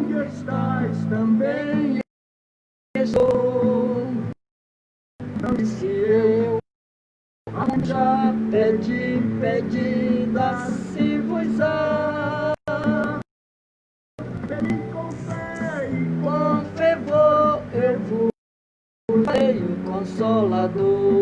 onde estás também estou. Não disse eu, já pedi, dá-se vos a. Pedi com fé e com fervor, eu vos darei o Consolador.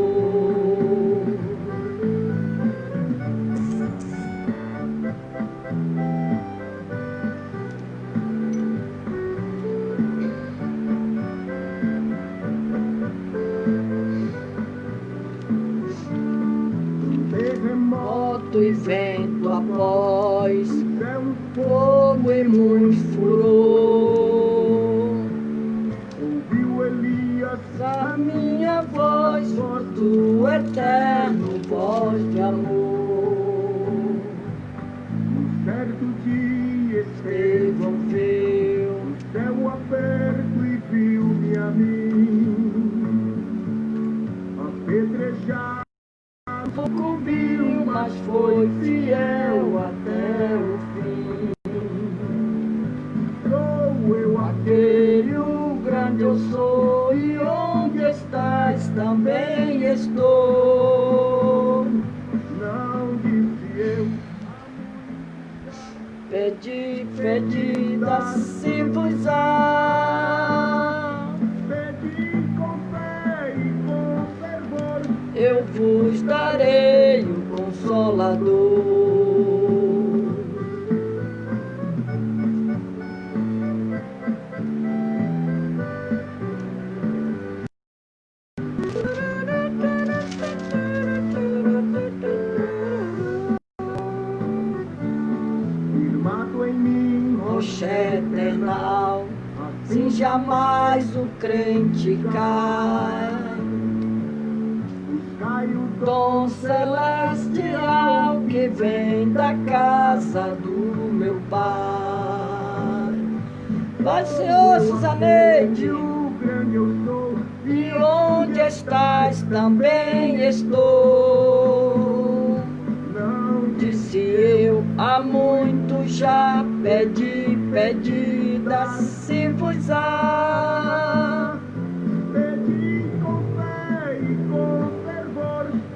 Terremoto e vento após, fogo e muito furor. Ouviu Elias a minha voz, voz do eterno, voz de amor. Um certo dia Estevão viu o céu aberto e viu-me a mim, apedrejado. Sucumbiu, mas foi fiel até o fim. Sou eu aquele, o grande eu sou, e onde estás também estou. Não disse eu, pedi, dá-se-vos a. Pedi com fé e com fervor, eu vos darei o Consolador. Firmado em mim, rocha eternal, assim jamais o crente cai. O dom celestial que vem da casa do meu Pai. Pai, Senhor, Susaneide, o grande eu sou, e onde estás também estou. Não disse eu, há muito já pedi, dá-se-vos a.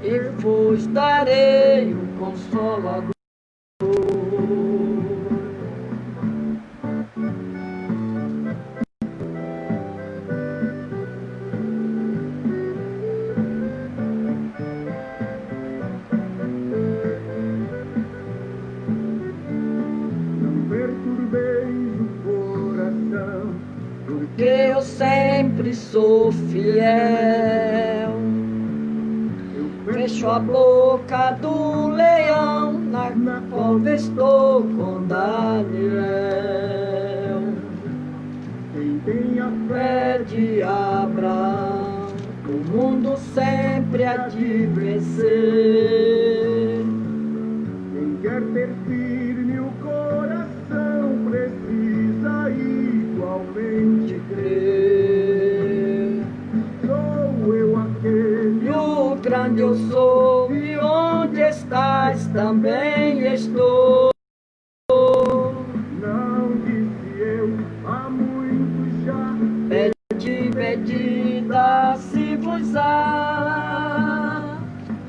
E vos darei o Consolador. Não perturbeis o coração, porque eu sempre sou fiel. Fecho a boca do leão, na cova estou com Daniel. Quem tem a fé de Abraão, o mundo sempre há de vencer. Quem quer ter firme o coração, precisa igualmente crer. Sou eu aquele, o grande eu sou, e onde estás também estou. Não disse eu, há muito já pedi, dá-se-vos a.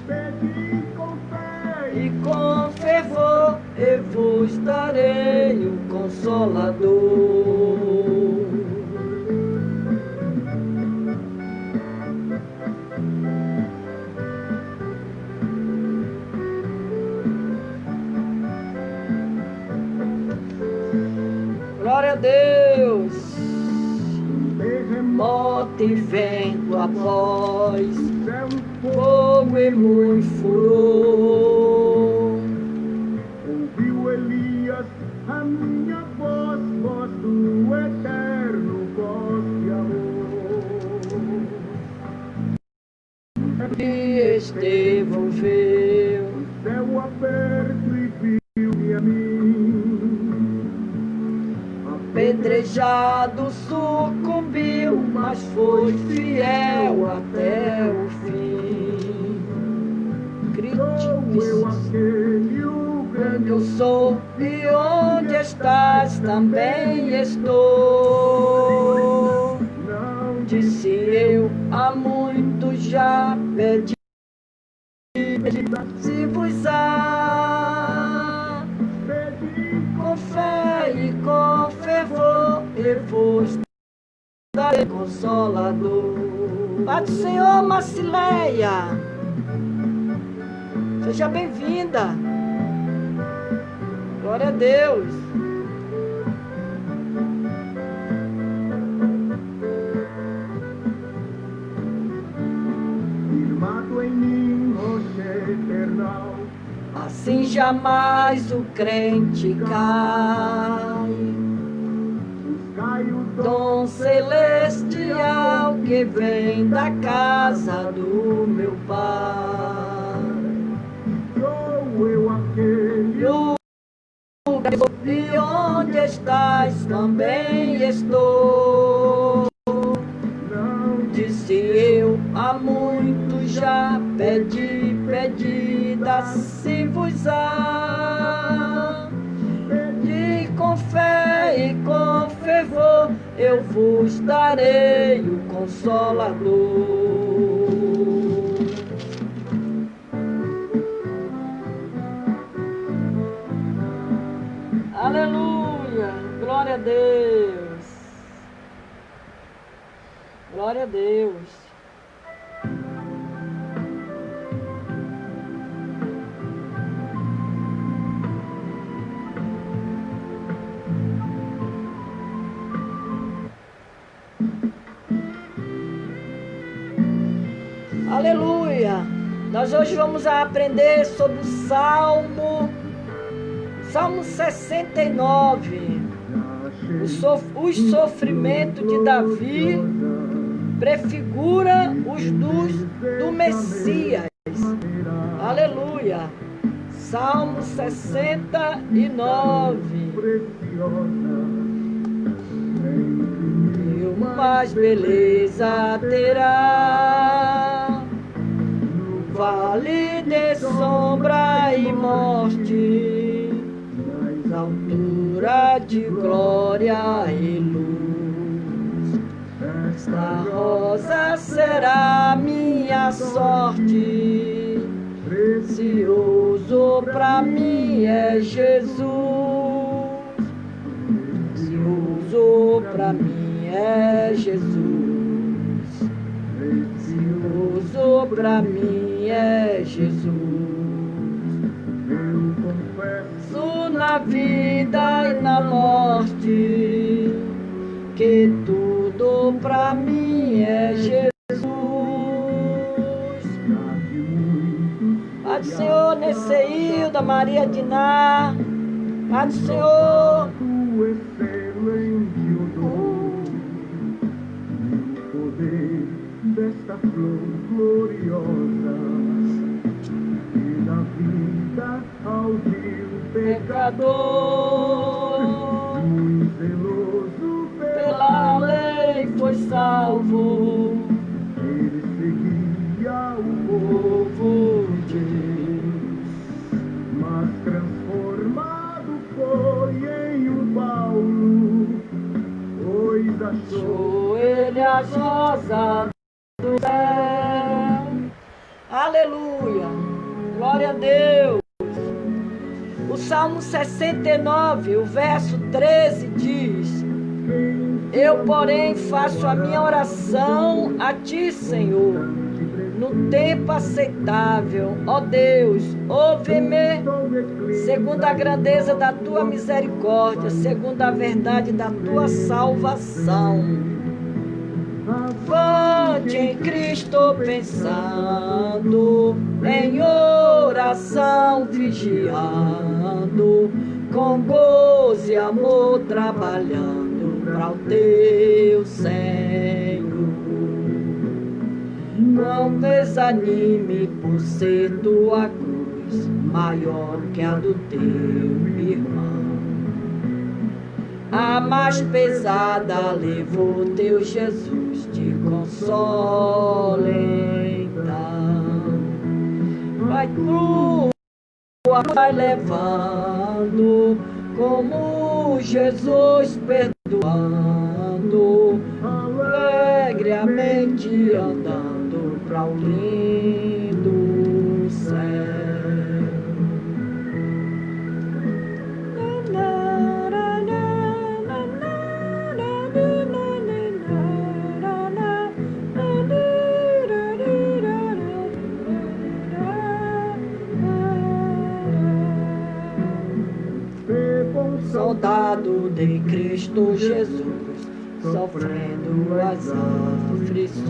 Pedi com fé e com fervor, eu vos darei o Consolador. Glória a Deus. Terremoto e vento após, fogo e muito furor. Ouviu Elias a minha voz, voz do eterno, voz de amor. E Estevão viu o céu aberto e viu-me a mim, apedrejado, sucumbiu, mas foi fiel até o fim. Sou eu aquele, o que eu sou e onde estás também estou. Disse eu, há muito já pedi, se vos há, com fé e com fervor, eu vos darei consolador. Pai do Senhor, Macileia, seja bem-vinda. Glória a Deus. Firmado em mim, rocha eternal, Assim jamais o crente cai. buscai o Dom celestial que vem da casa do meu Pai. sou eu aquele, E onde estás também estou. não Disse eu, há muito já pedi, se vos há. Pedi com fé e com fervor, eu vos darei o Consolador. Aleluia, glória a Deus. Glória a Deus. Aleluia. Nós hoje vamos aprender sobre o Salmo 69. Os sofrimentos de Davi prefigura os do Messias. Aleluia. Salmo 69. E mais beleza terá no vale de sombra e morte, nas alturas de glória e luz. Esta rosa será minha sorte, precioso pra mim é Jesus. Precioso pra mim é Jesus. Precioso pra mim é Jesus. eu confesso Na vida e na morte, que tudo pra mim é Jesus. Pai do Senhor, Neceilda, Maria Diná, Pai do Senhor, o excelente odor e o poder desta flor gloriosa que dá vida ao vil pecador. pecador, Muito zeloso pela lei foi salvo, ele seguia o povo de Deus, mas transformado foi em um Paulo, pois achou ele as rosas do céu. Aleluia, glória a Deus. O Salmo 69, o verso 13 diz: eu, porém, faço a minha oração a ti, Senhor, no tempo aceitável. Ó Deus, ouve-me segundo a grandeza da tua misericórdia, segundo a verdade da tua salvação. Avante em Cristo pensando, em oração vigiando, com gozo e amor trabalhando para o teu Senhor. Não desanime por ser tua cruz maior que a do teu irmão. A mais pesada levou teu Jesus, te consola então. Vai tua vai levando, como Jesus perdoando, alegremente andando para o lindo céu. Soldado de Cristo Jesus, sofrendo as aflições,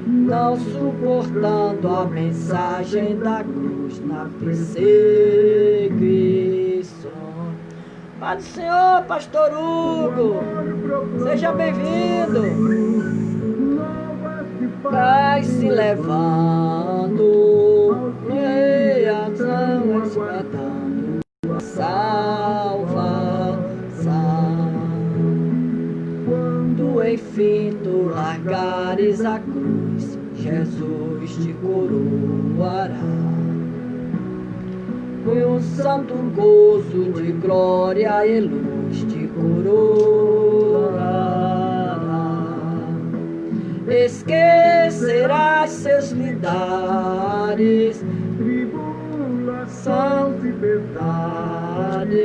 não suportando a mensagem da cruz na perseguição. Pai do Senhor, Pastor Hugo, seja bem-vindo. Vai se levando, leiação espadando a salvação. Quando enfim tu largares a cruz, Jesus te coroará. Foi um santo gozo de glória e luz te coroará. Esquecerás seus lidares, tribulação e verdade,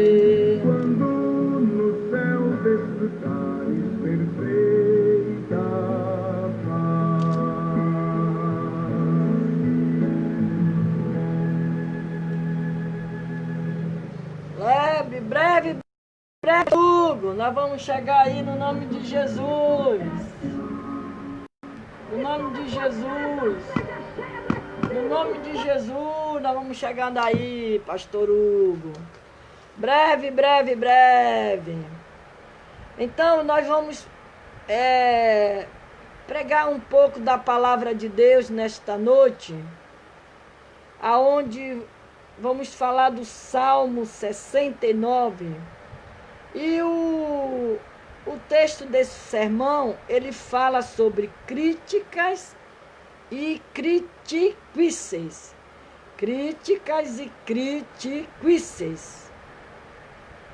quando no céu desfrutares perfeita paz. Breve, Hugo, nós vamos chegar aí no nome de Jesus. No nome de Jesus. No nome de Jesus, nós vamos chegando aí, Pastor Hugo. Breve. Então, nós vamos pregar um pouco da palavra de Deus nesta noite, aonde vamos falar do Salmo 69. E o texto desse sermão, ele fala sobre críticas e critiquices. Críticas e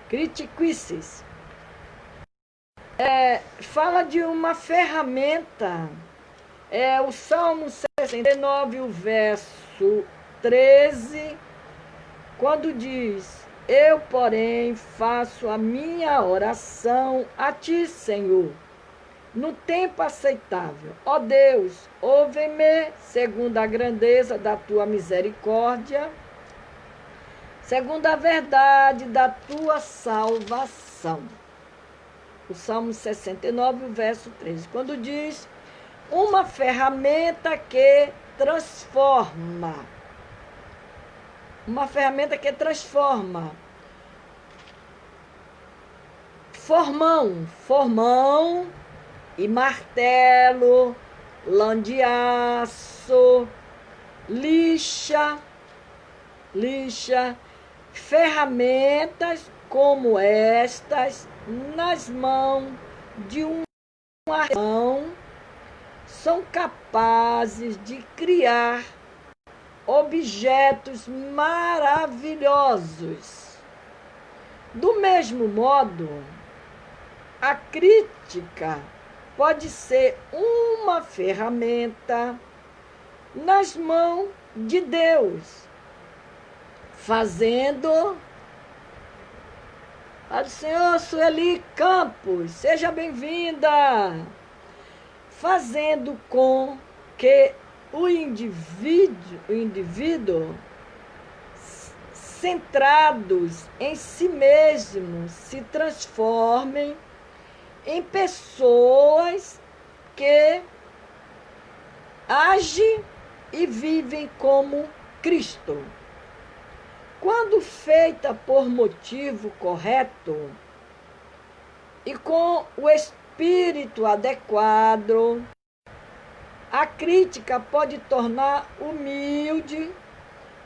critiquices. Fala de uma ferramenta. O Salmo 69, o verso 13, quando diz: eu, porém, faço a minha oração a ti, Senhor, no tempo aceitável. Ó Deus, ouve-me segundo a grandeza da tua misericórdia, segundo a verdade da tua salvação. O Salmo 69, o verso 13, quando diz: uma ferramenta que transforma. Uma ferramenta que transforma. Formão e martelo, lã de aço, lixa, ferramentas como estas nas mãos de um artesão são capazes de criar objetos maravilhosos. Do mesmo modo, a crítica pode ser uma ferramenta nas mãos de Deus, fazendo... Pai do Senhor, Sueli Campos, seja bem-vinda! Fazendo com que o indivíduo centrados em si mesmos se transformem em pessoas que agem e vivem como Cristo. Quando feita por motivo correto e com o espírito adequado, a crítica pode tornar humilde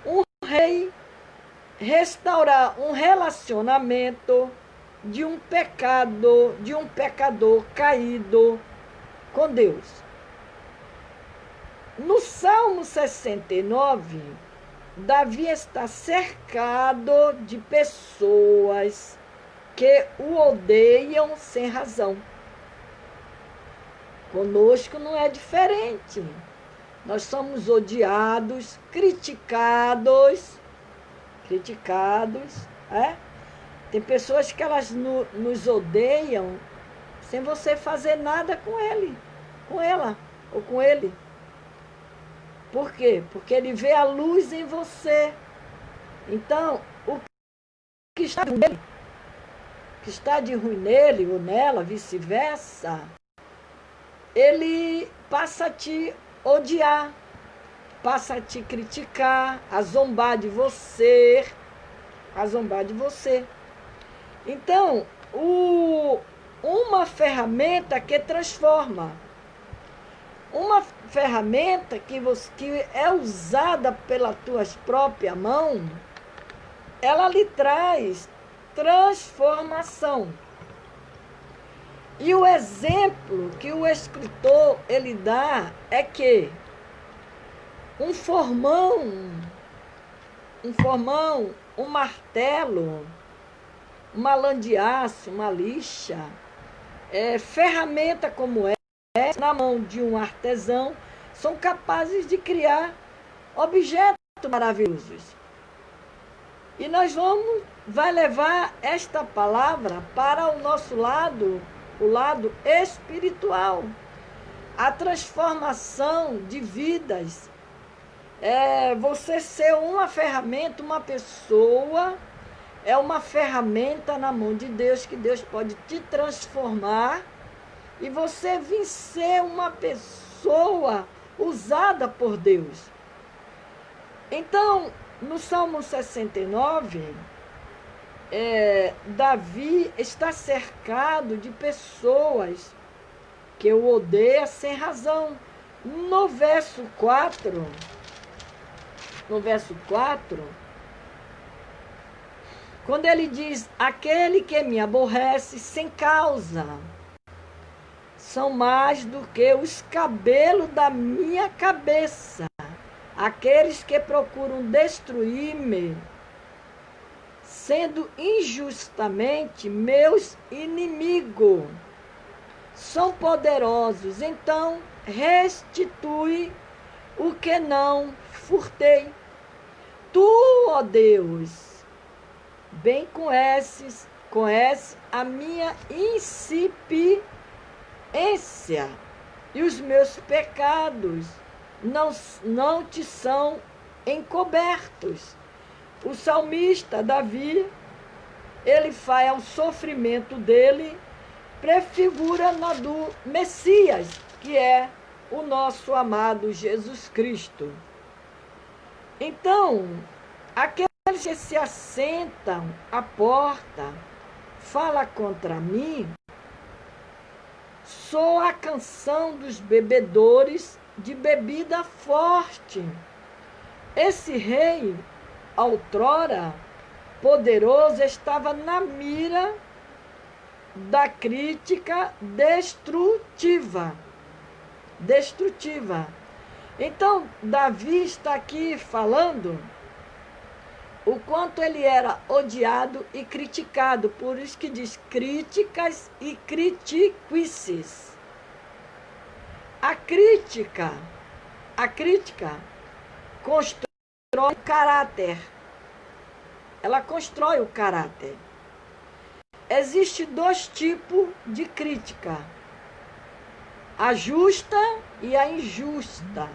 um rei, restaurar um relacionamento de um pecador caído com Deus. No Salmo 69, Davi está cercado de pessoas que o odeiam sem razão. Conosco não é diferente. Nós somos odiados, criticados, é? Tem pessoas que elas nos odeiam sem você fazer nada com ele, com ela ou com ele. Por quê? Porque ele vê a luz em você. Então, o que está de ruim nele ou nela, vice-versa, ele passa a te odiar, passa a te criticar, a zombar de você, Então, uma ferramenta que transforma, uma ferramenta que é usada pelas tuas próprias mãos, ela lhe traz transformação. E o exemplo que o escritor ele dá é que um formão, um martelo, uma lã de aço, uma lixa, ferramenta como essa, na mão de um artesão, são capazes de criar objetos maravilhosos. E nós vai levar esta palavra para o nosso lado, o lado espiritual, a transformação de vidas. Você ser uma ferramenta, uma pessoa, é uma ferramenta na mão de Deus, que Deus pode te transformar e você vir ser uma pessoa usada por Deus. Então, no Salmo 69, Davi está cercado de pessoas que o odeiam sem razão. No verso 4, quando ele diz: aquele que me aborrece sem causa são mais do que os cabelos da minha cabeça. Aqueles que procuram destruir-me, sendo injustamente meus inimigos, são poderosos. Então restitui o que não furtei. Tu, ó Deus, bem conhece a minha incipiência e os meus pecados não te são encobertos. O salmista Davi, ele faz o sofrimento dele, prefigura na do Messias, que é o nosso amado Jesus Cristo. Então, aqueles que se assentam à porta, fala contra mim, sou a canção dos bebedores de bebida forte. Esse rei, outrora poderoso, estava na mira da crítica destrutiva. Então, Davi está aqui falando o quanto ele era odiado e criticado. Por isso que diz críticas e critiquices. A crítica constrói o caráter. Ela constrói o caráter. Existem dois tipos de crítica: a justa e a injusta.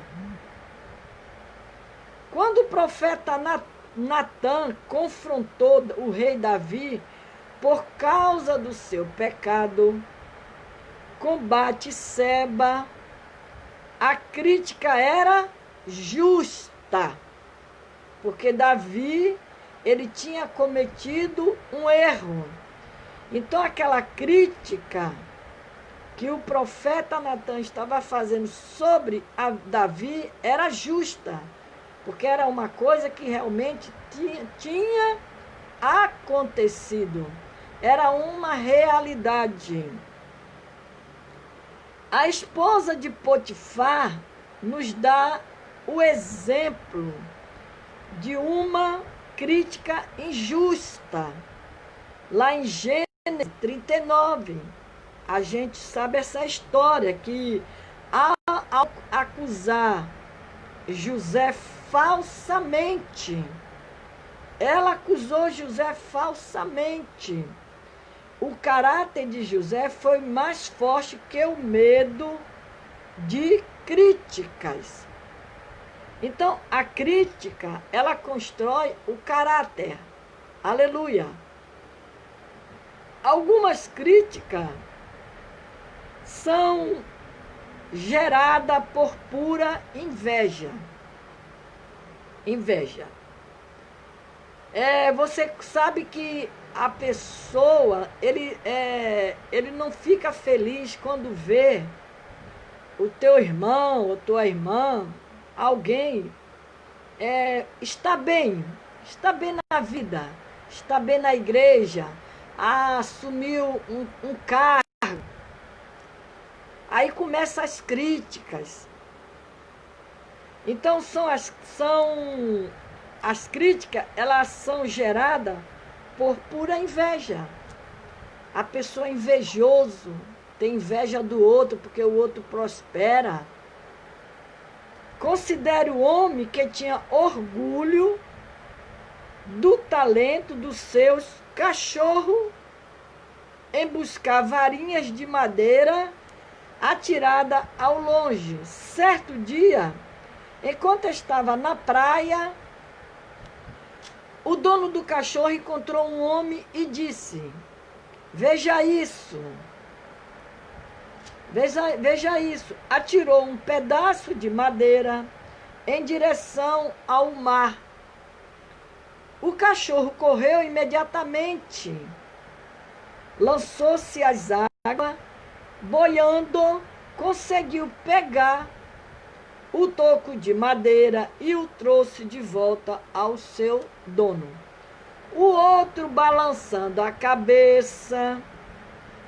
Quando o profeta Natã confrontou o rei Davi por causa do seu pecado, com Batseba, a crítica era justa, porque Davi, ele tinha cometido um erro. Então aquela crítica que o profeta Natã estava fazendo sobre a Davi era justa, porque era uma coisa que realmente tinha acontecido, era uma realidade. A esposa de Potifar nos dá o exemplo de uma crítica injusta. Lá em Gênesis 39, a gente sabe essa história, que ao acusar José falsamente, ela acusou José falsamente. O caráter de José foi mais forte que o medo de críticas. Então, a crítica, ela constrói o caráter. Aleluia. Algumas críticas são geradas por pura inveja. Inveja. Você sabe que a pessoa, ele não fica feliz quando vê o teu irmão ou tua irmã, alguém está bem na vida, está bem na igreja, assumiu um cargo. Aí começam as críticas. Então as críticas, elas são geradas por pura inveja. A pessoa é invejoso, tem inveja do outro porque o outro prospera. Considere o homem que tinha orgulho do talento dos seus cachorros em buscar varinhas de madeira atirada ao longe. Certo dia, enquanto estava na praia, o dono do cachorro encontrou um homem e disse: veja isso. Veja isso. Atirou um pedaço de madeira em direção ao mar. O cachorro correu imediatamente, lançou-se às águas, boiando, conseguiu pegar o toco de madeira e o trouxe de volta ao seu dono. O outro, balançando a cabeça,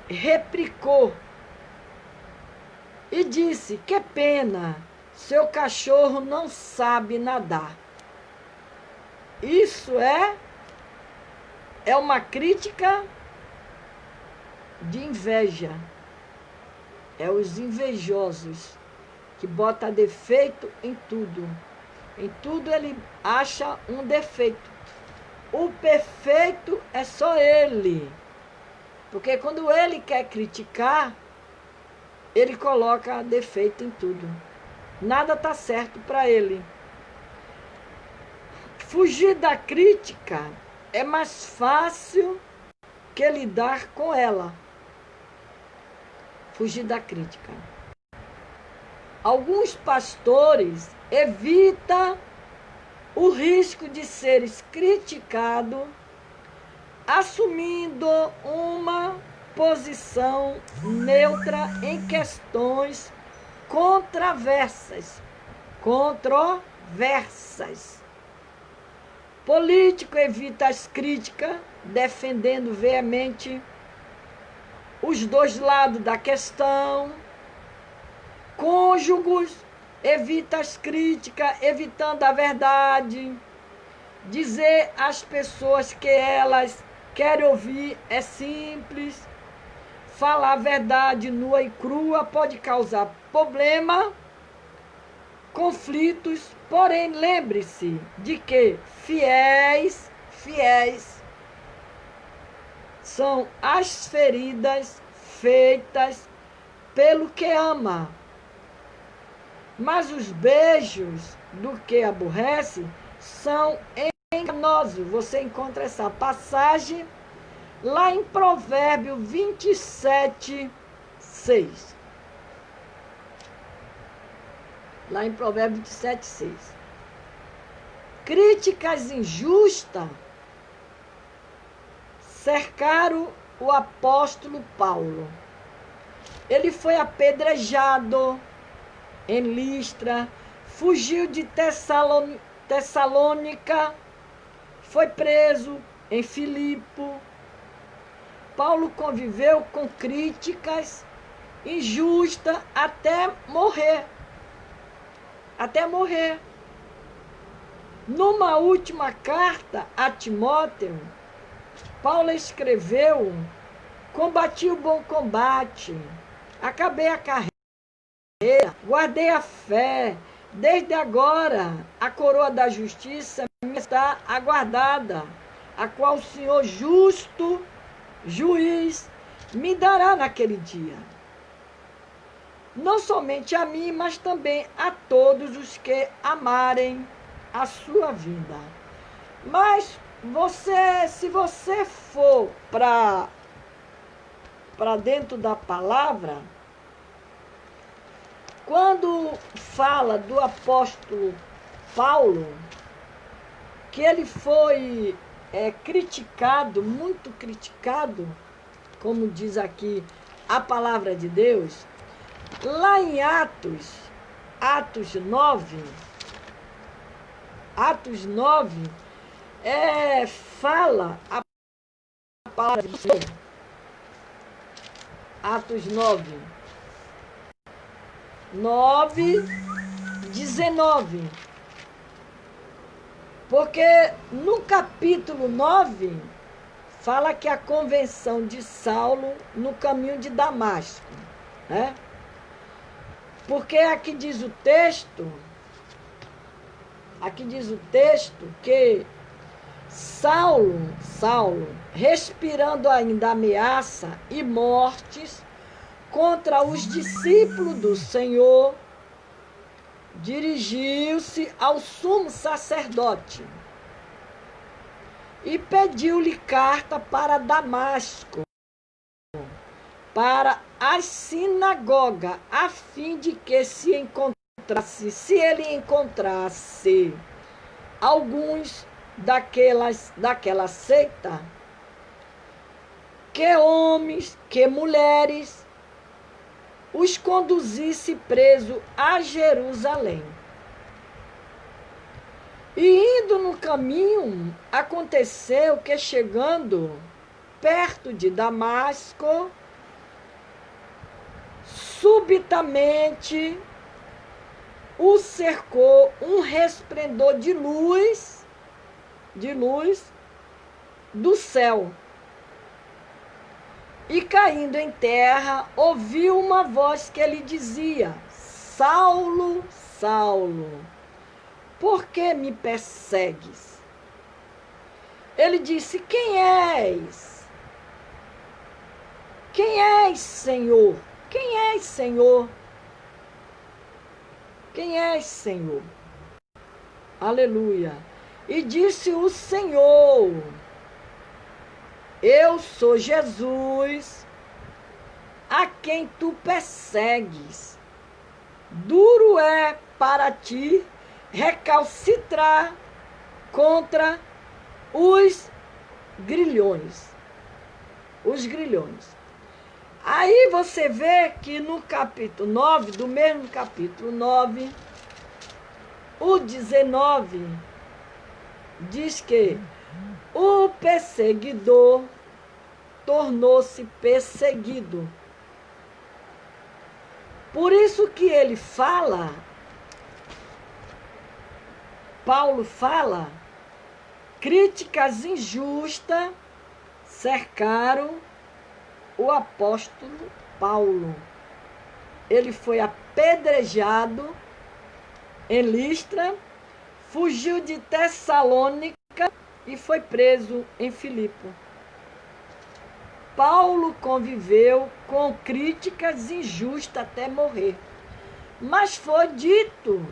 replicou e disse: que pena, seu cachorro não sabe nadar. Isso é uma crítica de inveja. É os invejosos que botam defeito em tudo. Em tudo ele acha um defeito. O perfeito é só ele. Porque quando ele quer criticar, ele coloca defeito em tudo. Nada está certo para ele. Fugir da crítica é mais fácil que lidar com ela. Fugir da crítica. Alguns pastores evitam o risco de seres criticados, assumindo uma posição neutra em questões controversas. Político evita as críticas, defendendo veemente os dois lados da questão. Cônjuges evita as críticas, evitando a verdade. Dizer às pessoas que elas querem ouvir é simples. Falar a verdade nua e crua pode causar problema, conflitos, porém lembre-se de que fiéis são as feridas feitas pelo que ama. Mas os beijos do que aborrece são enganosos. Você encontra essa passagem lá em Provérbio 27, 6. Lá em Provérbio 27, 6. Críticas injustas cercaram o apóstolo Paulo. Ele foi apedrejado em Listra, fugiu de Tessalônica, foi preso em Filipe. Paulo conviveu com críticas injustas até morrer. Numa última carta a Timóteo, Paulo escreveu: combati o bom combate, acabei a carreira, guardei a fé, desde agora a coroa da justiça me está aguardada, a qual o Senhor justo, juiz, me dará naquele dia. Não somente a mim, mas também a todos os que amarem a sua vida. Mas se você for para dentro da palavra, quando fala do apóstolo Paulo, que ele foi criticado, muito criticado, como diz aqui a palavra de Deus, lá em Atos 9, fala a palavra de Deus. Atos 9:19. Porque no capítulo 9, fala que a convenção de Saulo no caminho de Damasco, né? Porque aqui diz o texto que Saulo, respirando ainda ameaça e mortes contra os discípulos do Senhor, dirigiu-se ao sumo sacerdote e pediu-lhe carta para Damasco, para a sinagoga, a fim de que se ele encontrasse alguns daquela seita, que homens, que mulheres, os conduzisse preso a Jerusalém. E indo no caminho, aconteceu que, chegando perto de Damasco, subitamente o cercou um resplendor de luz do céu. E caindo em terra, ouviu uma voz que lhe dizia: Saulo, Saulo, por que me persegues? Ele disse: Quem és? Quem és, Senhor? Quem és, Senhor? Quem és, Senhor? Aleluia. E disse o Senhor: Eu sou Jesus, a quem tu persegues. Duro é para ti recalcitrar contra os grilhões. Aí você vê que no capítulo 9, do mesmo capítulo 9, o 19, diz que o perseguidor tornou-se perseguido. Por isso que ele fala, Paulo fala, críticas injustas cercaram o apóstolo Paulo. Ele foi apedrejado em Listra, fugiu de Tessalônica e foi preso em Filipe. Paulo conviveu com críticas injustas até morrer. Mas foi dito.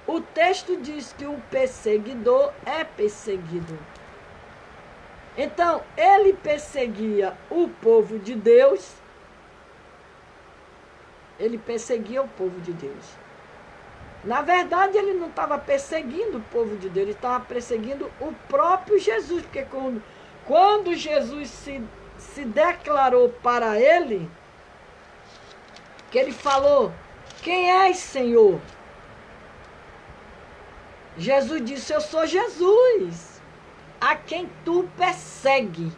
O texto diz que o perseguidor é perseguido. Então, ele perseguia o povo de Deus. Na verdade, ele não estava perseguindo o povo de Deus, ele estava perseguindo o próprio Jesus, porque quando Jesus se declarou para ele, que ele falou: Quem és, Senhor? Jesus disse: Eu sou Jesus, a quem tu persegue.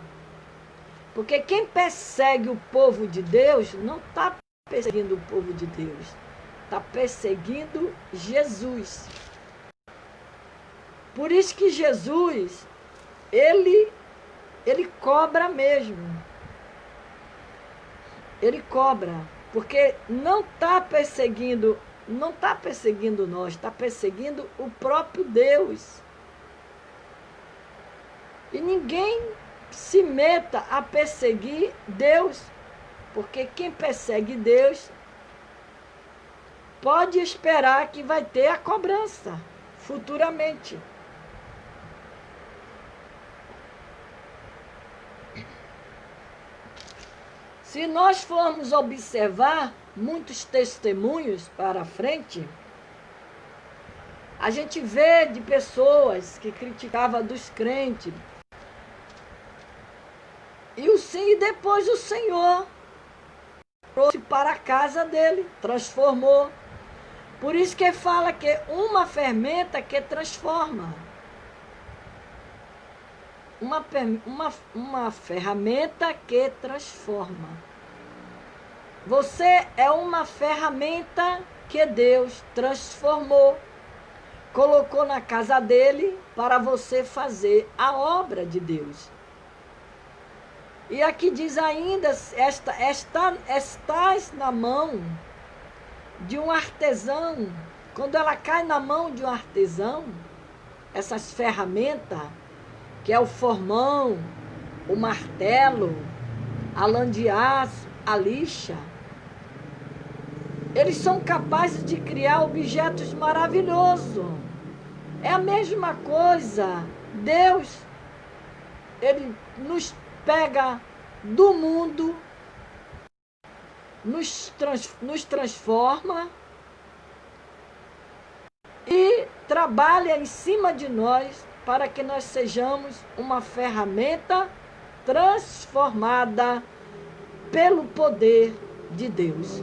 Porque quem persegue o povo de Deus não está perseguindo o povo de Deus, está perseguindo Jesus. Por isso que Jesus, ele cobra mesmo. Ele cobra, porque não está perseguindo nós, está perseguindo o próprio Deus. E ninguém se meta a perseguir Deus, porque quem persegue Deus pode esperar que vai ter a cobrança futuramente. Se nós formos observar muitos testemunhos para frente, a gente vê de pessoas que criticavam dos crentes. E depois o Senhor trouxe para a casa dele, transformou. Por isso que fala que uma fermenta que transforma. Uma ferramenta que transforma. Você é uma ferramenta que Deus transformou, colocou na casa dele para você fazer a obra de Deus. E aqui diz ainda, estás na mão de um artesão. Quando ela cai na mão de um artesão, essas ferramentas, que é o formão, o martelo, a lã de aço, a lixa, eles são capazes de criar objetos maravilhosos. É a mesma coisa. Deus, ele nos pega do mundo, nos transforma e trabalha em cima de nós para que nós sejamos uma ferramenta transformada pelo poder de Deus.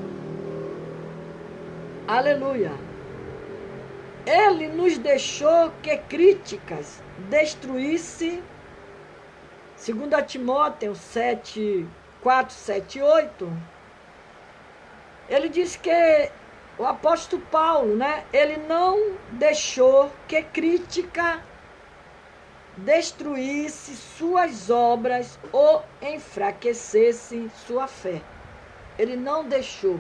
Aleluia! Ele nos deixou que críticas destruísse, 2 Timóteo 4, 7 e 8, ele diz que o apóstolo Paulo, né, ele não deixou que crítica destruísse suas obras ou enfraquecesse sua fé. Ele não deixou,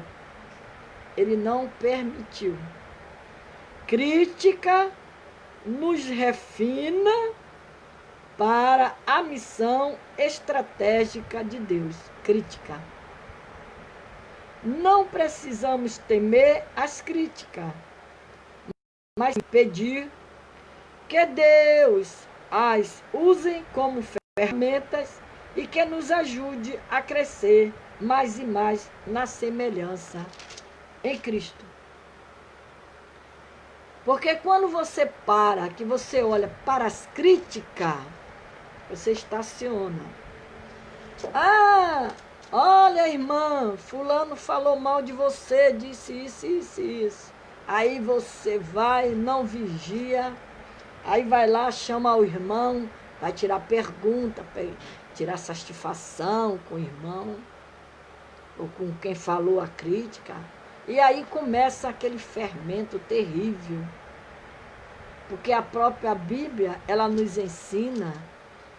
ele não permitiu. Crítica nos refina para a missão estratégica de Deus. Crítica. Não precisamos temer as críticas, mas pedir que Deus as use como ferramentas e que nos ajude a crescer mais e mais na semelhança em Cristo. Porque quando você que você olha para as críticas, você estaciona. Ah, olha, irmã, fulano falou mal de você, disse isso, isso, isso. Aí você vai, não vigia, aí vai lá, chama o irmão, vai tirar pergunta, tirar satisfação com o irmão, ou com quem falou a crítica. E aí começa aquele fermento terrível. Porque a própria Bíblia, ela nos ensina,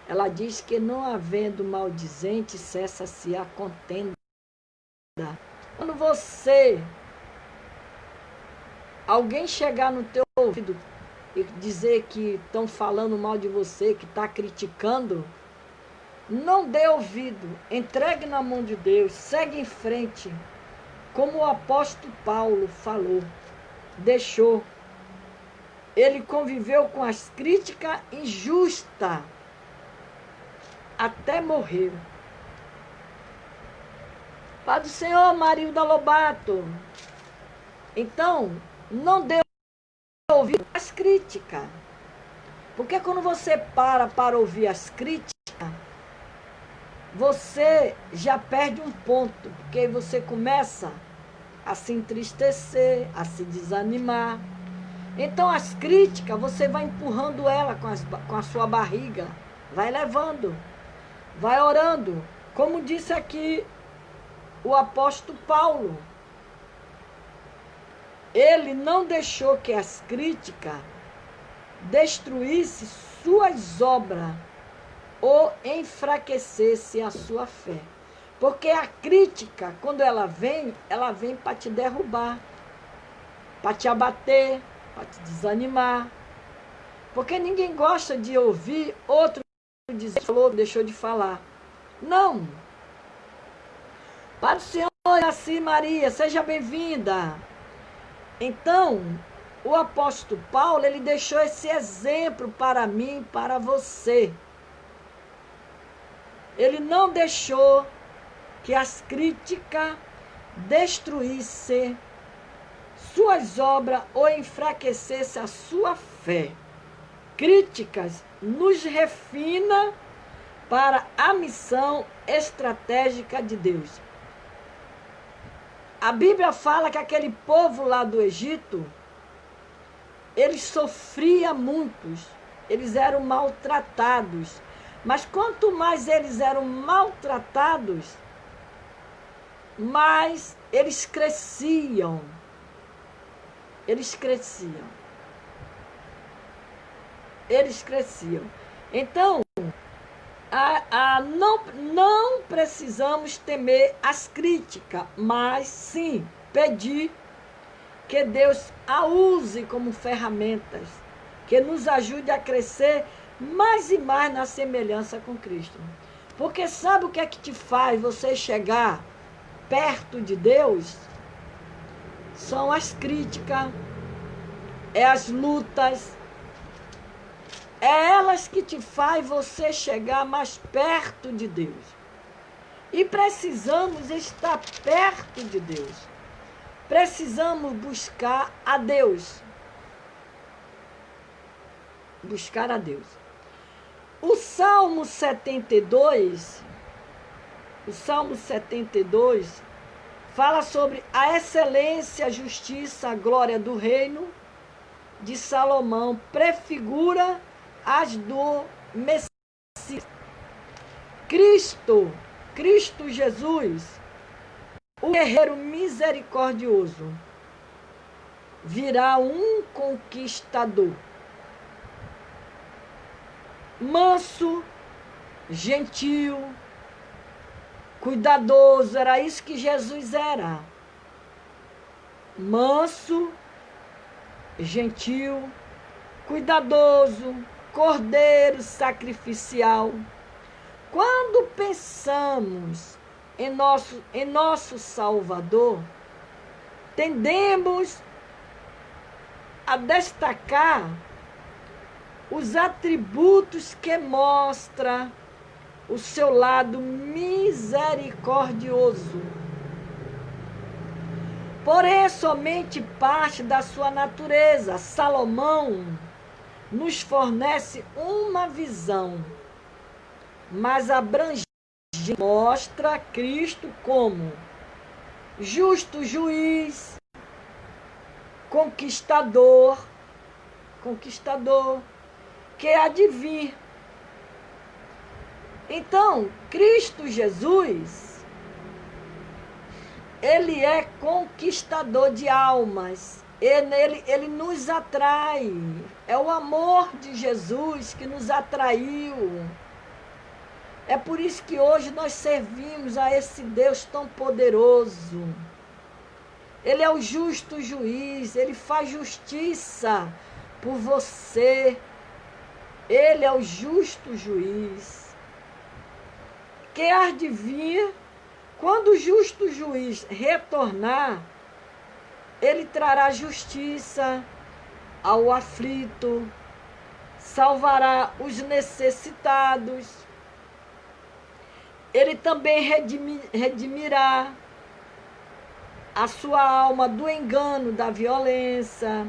ela diz que não havendo maldizente, cessa-se a contenda. Quando alguém chegar no teu ouvido e dizer que estão falando mal de você, que está criticando, não dê ouvido, entregue na mão de Deus, segue em frente, como o apóstolo Paulo falou, deixou. Ele conviveu com as críticas injustas até morrer. Pai do Senhor, Marilda Lobato. Então, não dê ouvir as críticas. Porque quando você para ouvir as críticas, você já perde um ponto. Porque aí você começa a se entristecer, a se desanimar. Então as críticas, você vai empurrando ela com a sua barriga, vai levando, vai orando. Como disse aqui o apóstolo Paulo, Ele não deixou que as críticas destruíssem suas obras ou enfraquecesse a sua fé. Porque a crítica, quando ela vem para te derrubar, para te abater, para te desanimar. Porque ninguém gosta de ouvir outro dizer, falou, deixou de falar. Não. Para o Senhor, assim, Maria, seja bem-vinda. Então, o apóstolo Paulo, ele deixou esse exemplo para mim, para você. Ele não deixou que as críticas destruíssem suas obras ou enfraquecessem a sua fé. Críticas nos refina para a missão estratégica de Deus. A Bíblia fala que aquele povo lá do Egito, eles sofriam muitos, eles eram maltratados. Mas quanto mais eles eram maltratados, mais eles cresciam. Eles cresciam. Eles cresciam. Então, não precisamos temer as críticas, mas sim pedir que Deus a use como ferramentas, que nos ajude a crescer mais e mais na semelhança com Cristo. Porque sabe o que é que te faz você chegar perto de Deus? São as críticas, é as lutas, é elas que te faz você chegar mais perto de Deus. E precisamos estar perto de Deus. Precisamos buscar a Deus. Buscar a Deus. O Salmo 72, fala sobre a excelência, a justiça, a glória do reino de Salomão, prefigura as do Messias. Cristo Jesus, o guerreiro misericordioso, virá um conquistador. Manso, gentil, cuidadoso, era isso que Jesus era. Manso, gentil, cuidadoso, cordeiro sacrificial. Quando pensamos em nosso Salvador, tendemos a destacar os atributos que mostram o seu lado misericordioso. Porém, somente parte da sua natureza. Salomão nos fornece uma visão mais abrangente, mostra Cristo como justo juiz, conquistador, que há de vir. Então, Cristo Jesus, ele é conquistador de almas. Ele nos atrai. É o amor de Jesus que nos atraiu. É por isso que hoje nós servimos a esse Deus tão poderoso. Ele é o justo juiz, ele faz justiça por você. Ele é o justo juiz. Que há de vir, quando o justo juiz retornar, ele trará justiça ao aflito, salvará os necessitados. Ele também redimirá a sua alma do engano, da violência.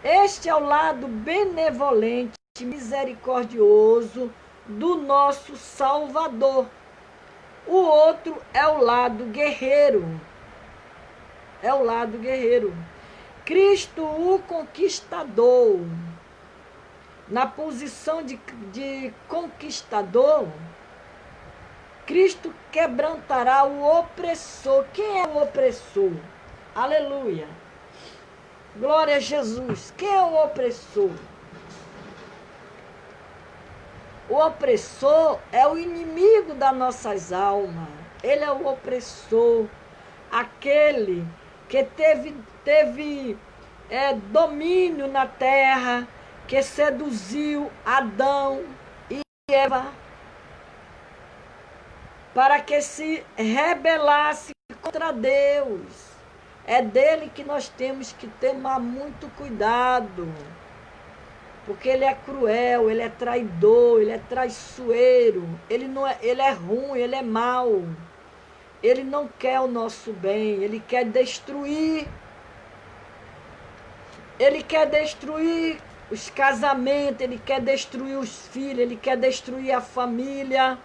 Este é o lado benevolente, misericordioso do nosso Salvador. O outro é o lado guerreiro. É o lado guerreiro. Cristo, o conquistador, na posição de conquistador, Cristo quebrantará o opressor. Quem é o opressor? Aleluia. Glória a Jesus. Quem é o opressor? O opressor é o inimigo das nossas almas. Ele é o opressor, aquele que teve domínio na terra, que seduziu Adão e Eva para que se rebelasse contra Deus. É dele que nós temos que tomar muito cuidado, porque ele é cruel, ele é traidor, ele é traiçoeiro, ele é ruim, ele é mau. Ele não quer o nosso bem, ele quer destruir. Ele quer destruir os casamentos, ele quer destruir os filhos, ele quer destruir a família.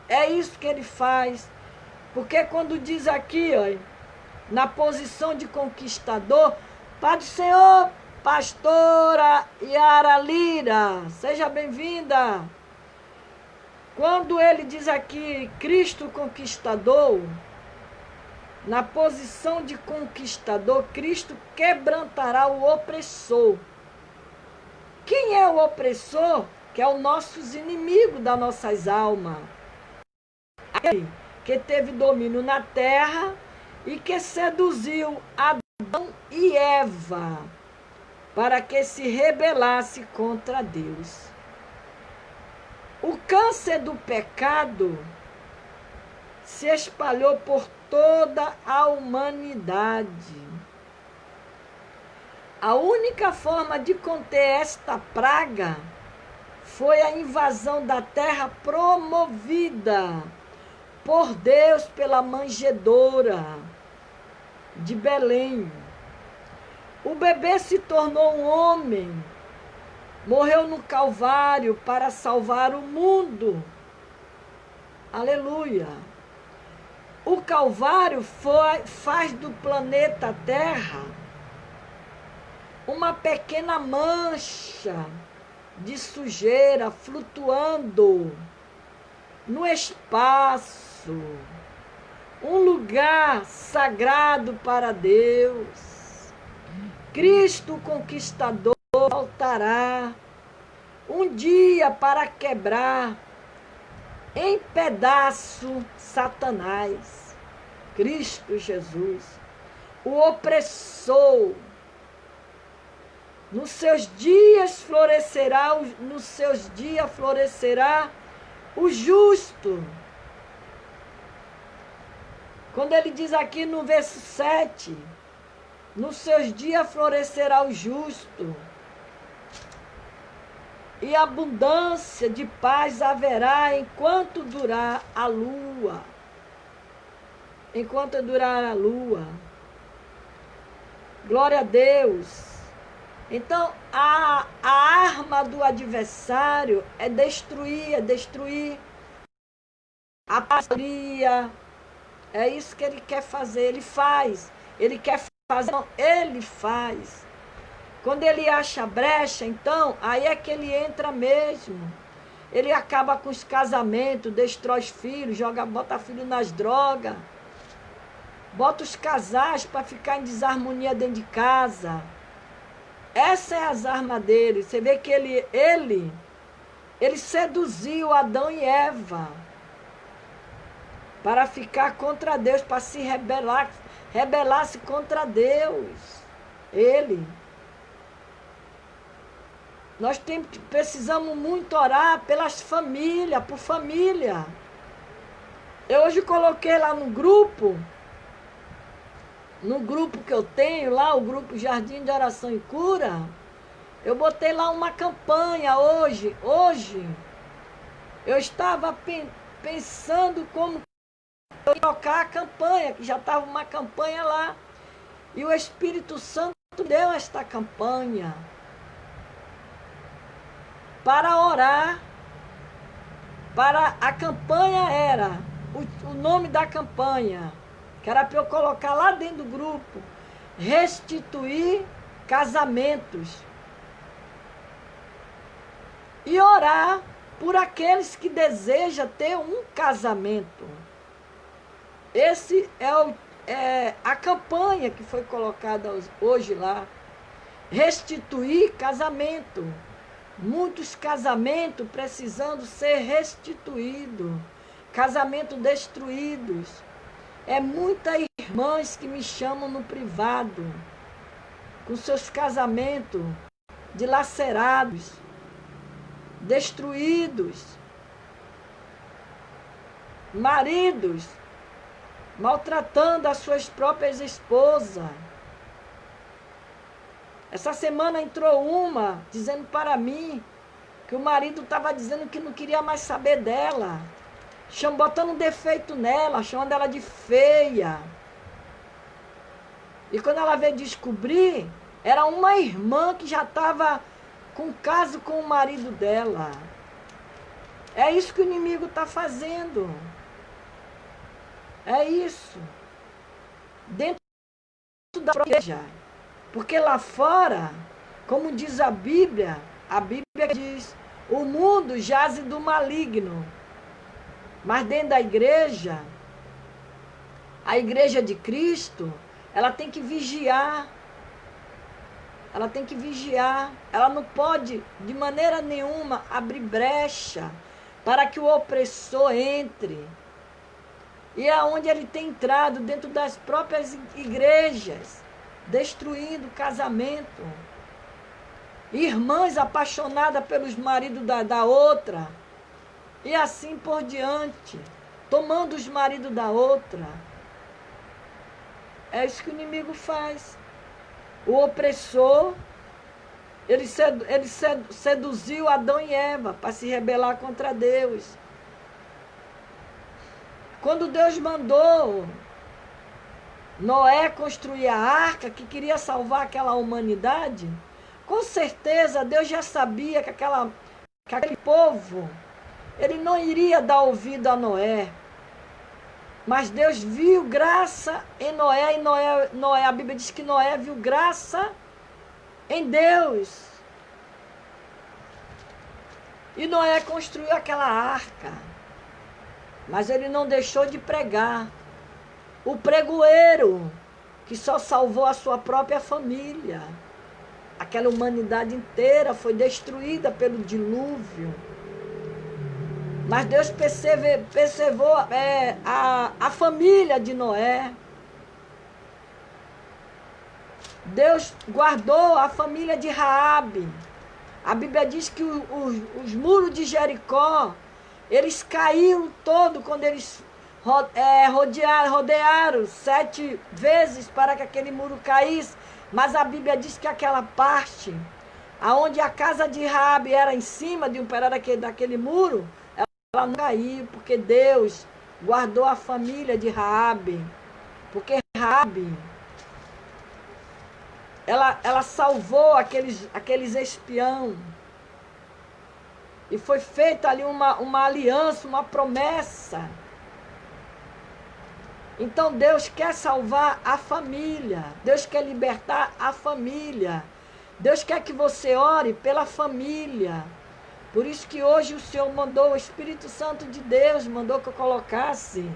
É isso que ele faz. Porque quando diz aqui, ó, na posição de conquistador, Pai do Senhor, pastora Yara Lira, seja bem-vinda. Quando ele diz aqui, Cristo conquistador, na posição de conquistador, Cristo quebrantará o opressor. Quem é o opressor? Que é o nosso inimigo das nossas almas. Aquele que teve domínio na terra e que seduziu Adão e Eva para que se rebelasse contra Deus. O câncer do pecado se espalhou por toda a humanidade. A única forma de conter esta praga foi a invasão da terra promovida por Deus pela manjedoura de Belém. O bebê se tornou um homem, morreu no Calvário para salvar o mundo. Aleluia! O Calvário faz do planeta Terra uma pequena mancha de sujeira flutuando no espaço, um lugar sagrado para Deus. Cristo conquistador voltará um dia para quebrar em pedaço Satanás. Cristo Jesus, o opressor. Nos seus dias florescerá o justo. Quando ele diz aqui no verso 7, nos seus dias florescerá o justo, e abundância de paz haverá enquanto durar a lua. Enquanto durar a lua. Glória a Deus. Então, a arma do adversário é destruir a pastoria. É isso que ele quer fazer, ele faz. Ele quer fazer, não, ele faz. Quando ele acha brecha, então, aí é que ele entra mesmo. Ele acaba com os casamentos, destrói os filhos, bota filho nas drogas. Bota os casais para ficar em desarmonia dentro de casa. Essa é as armas dele. Você vê que ele seduziu Adão e Eva para ficar contra Deus, para se rebelar-se contra Deus. Ele. Nós precisamos muito orar pelas famílias, por família. Eu hoje coloquei lá no grupo que eu tenho lá, o grupo Jardim de Oração e Cura, eu botei lá uma campanha hoje. Eu estava pensando como eu tocar a campanha, que já estava uma campanha lá. E o Espírito Santo deu esta campanha para orar. A campanha era, o nome da campanha, que era para eu colocar lá dentro do grupo, restituir casamentos. E orar por aqueles que desejam ter um casamento. Esse a campanha que foi colocada hoje lá, restituir casamento. Muitos casamentos precisando ser restituídos, casamento destruídos. É muitas irmãs que me chamam no privado, com seus casamentos dilacerados, destruídos. Maridos maltratando as suas próprias esposas. Essa semana entrou uma dizendo para mim que o marido estava dizendo que não queria mais saber dela, botando um defeito nela, chamando ela de feia. E quando ela veio descobrir, era uma irmã que já estava com caso com o marido dela. É isso que o inimigo está fazendo. É isso. Dentro da igreja. Porque lá fora, como diz a Bíblia diz, o mundo jaze do maligno. Mas dentro da igreja, a igreja de Cristo, ela tem que vigiar. Ela tem que vigiar. Ela não pode, de maneira nenhuma, abrir brecha para que o opressor entre. E é onde ele tem entrado, dentro das próprias igrejas, destruindo o casamento. Irmãs apaixonadas pelos maridos da outra. E assim por diante. Tomando os maridos da outra. É isso que o inimigo faz. O opressor, ele seduziu Adão e Eva para se rebelar contra Deus. Quando Deus mandou Noé construir a arca, que queria salvar aquela humanidade, com certeza Deus já sabia que aquele povo, ele não iria dar ouvido a Noé. Mas Deus viu graça em Noé, e Noé, a Bíblia diz que Noé viu graça em Deus. E Noé construiu aquela arca. Mas ele não deixou de pregar. O pregoeiro, que só salvou a sua própria família. Aquela humanidade inteira foi destruída pelo dilúvio. Mas Deus preservou a família de Noé. Deus guardou a família de Raabe. A Bíblia diz que os muros de Jericó, eles caíram todo quando eles rodearam 7 vezes para que aquele muro caísse. Mas a Bíblia diz que aquela parte, aonde a casa de Raabe era em cima de um pedaço daquele muro, ela não caiu, porque Deus guardou a família de Raabe. Porque Raabe, ela salvou aqueles espião. E foi feita ali uma aliança, uma promessa. Então Deus quer salvar a família. Deus quer libertar a família. Deus quer que você ore pela família. Por isso que hoje o Senhor mandou, o Espírito Santo de Deus mandou que eu colocasse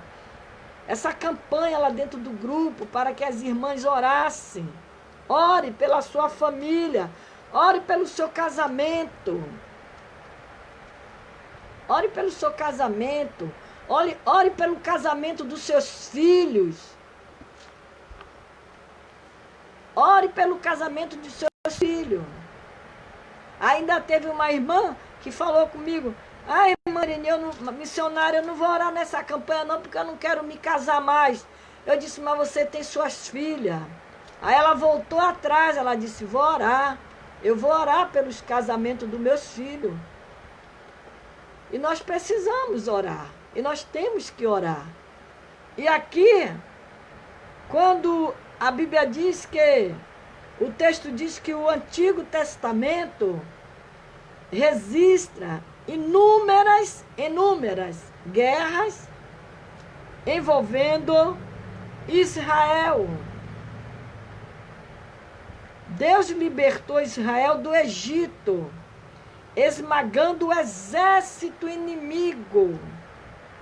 essa campanha lá dentro do grupo para que as irmãs orassem. Ore pela sua família. Ore pelo seu casamento. Ore pelo seu casamento. Ore pelo casamento dos seus filhos. Ore pelo casamento dos seus filhos. Ainda teve uma irmã que falou comigo: ai, Marinha, missionária, eu não vou orar nessa campanha não, porque eu não quero me casar mais. Eu disse: mas você tem suas filhas. Aí ela voltou atrás, ela disse: vou orar. Eu vou orar pelos casamentos dos meus filhos. E nós precisamos orar. E nós temos que orar. E aqui, quando a Bíblia diz que, o texto diz que o Antigo Testamento registra inúmeras guerras envolvendo Israel. Deus libertou Israel do Egito, esmagando o exército inimigo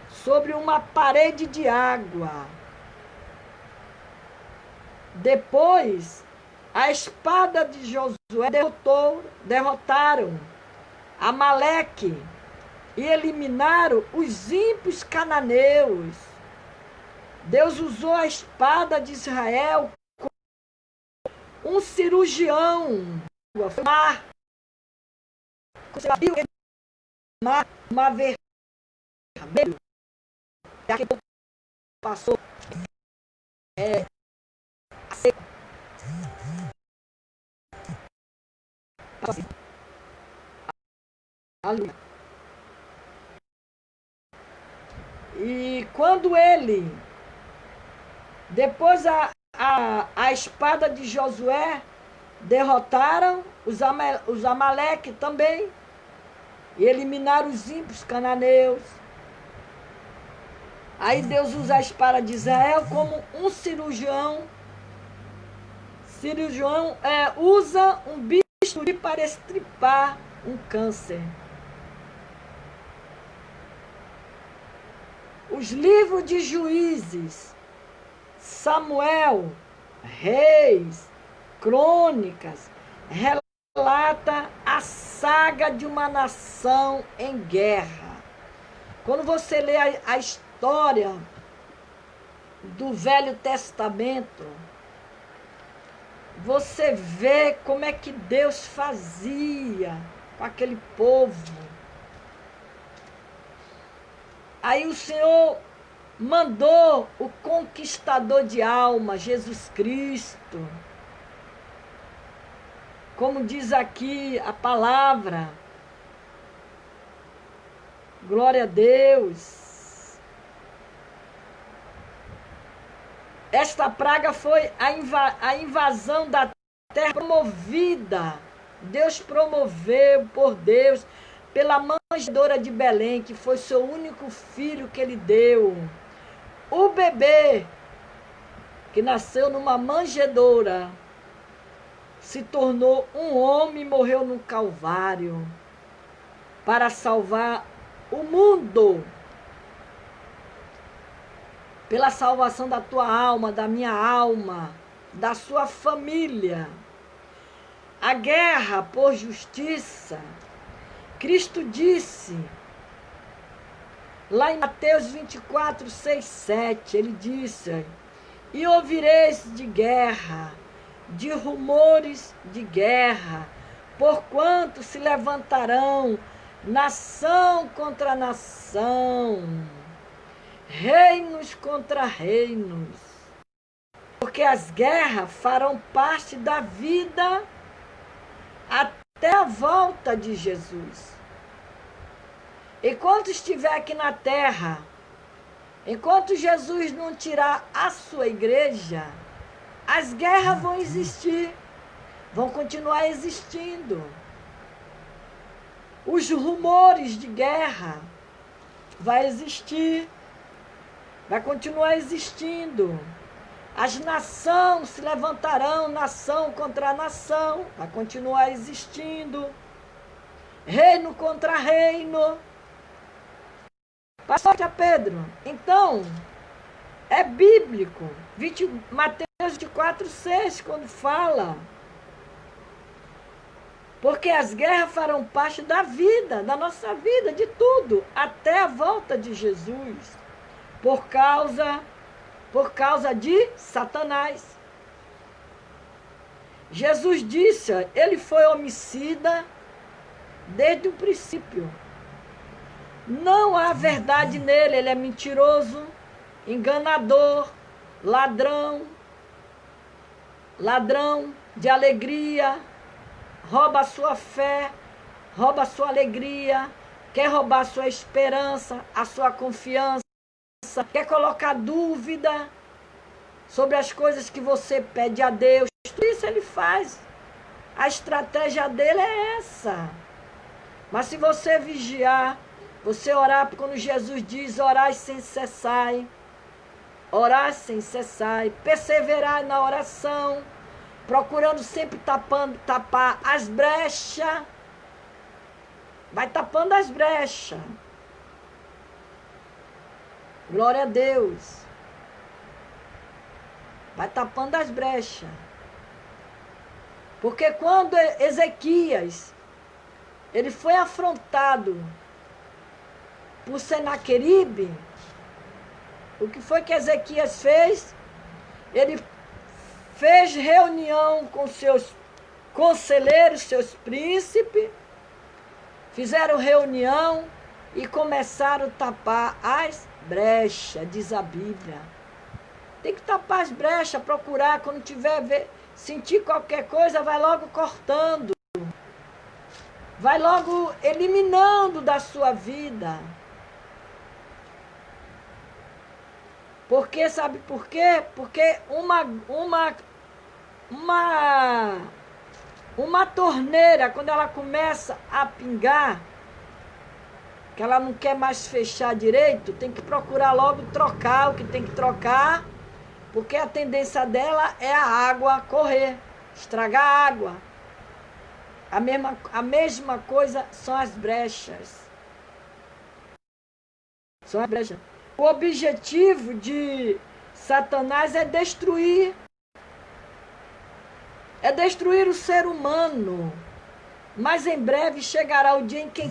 sobre uma parede de água. Depois, a espada de Josué derrotaram Amaleque e eliminaram os ímpios cananeus. Deus usou a espada de Israel como um cirurgião. Foi mar. Você viu uma vermelho. Daqui a pouco passou a seca. Aleluia. E quando ele, depois a espada de Josué, derrotaram os Amaleque também, e eliminaram os ímpios cananeus. Aí Deus usa a espada de Israel como um cirurgião. Cirurgião usa um bisturi para estripar um câncer. Os livros de Juízes, Samuel, Reis, Crônicas, relata a saga de uma nação em guerra. Quando você lê a história do Velho Testamento, você vê como é que Deus fazia com aquele povo. Aí o Senhor mandou o conquistador de alma, Jesus Cristo. Como diz aqui a palavra. Glória a Deus. Esta praga foi a invasão da terra promovida. Deus promoveu por Deus, pela manjedoura de Belém, que foi seu único filho que ele deu. O bebê que nasceu numa manjedoura se tornou um homem e morreu no Calvário para salvar o mundo. Pela salvação da tua alma, da minha alma, da sua família. A guerra por justiça. Cristo disse, lá em Mateus 24, 6, 7, ele disse: e ouvireis de guerra, de rumores de guerra, porquanto se levantarão nação contra nação, reinos contra reinos, porque as guerras farão parte da vida até a volta de Jesus. Enquanto estiver aqui na terra, enquanto Jesus não tirar a sua igreja, as guerras vão existir, vão continuar existindo. Os rumores de guerra vai existir, vai continuar existindo. As nações se levantarão, nação contra nação, vai continuar existindo. Reino contra reino. Pastor Pedro, então, é bíblico. Mateus 24, 6, quando fala. Porque as guerras farão parte da vida, da nossa vida, de tudo, até a volta de Jesus. Por causa de Satanás. Jesus disse, ele foi homicida desde o princípio. Não há verdade nele, ele é mentiroso, enganador, ladrão de alegria, rouba a sua fé, rouba a sua alegria, quer roubar a sua esperança, a sua confiança, quer colocar dúvida sobre as coisas que você pede a Deus. Tudo isso ele faz. A estratégia dele é essa. Mas se você vigiar, você orar, quando Jesus diz orar sem cessar, perseverar na oração, procurando sempre tapar as brechas, vai tapando as brechas. Glória a Deus. vai tapando as brechas. Porque quando Ezequias, ele foi afrontado por Senaqueribe, o que foi que Ezequias fez? Ele fez reunião com seus conselheiros, seus príncipes, fizeram reunião e começaram a tapar as brechas, diz a Bíblia. Tem que tapar as brechas, procurar, quando tiver, sentir qualquer coisa, vai logo cortando. Vai logo eliminando da sua vida. Porque, sabe por quê? Porque uma torneira, quando ela começa a pingar, que ela não quer mais fechar direito, tem que procurar logo trocar o que tem que trocar, porque a tendência dela é a água correr, estragar a água. A mesma coisa são as brechas. São as brechas. O objetivo de Satanás é destruir o ser humano. Mas em breve chegará o dia em que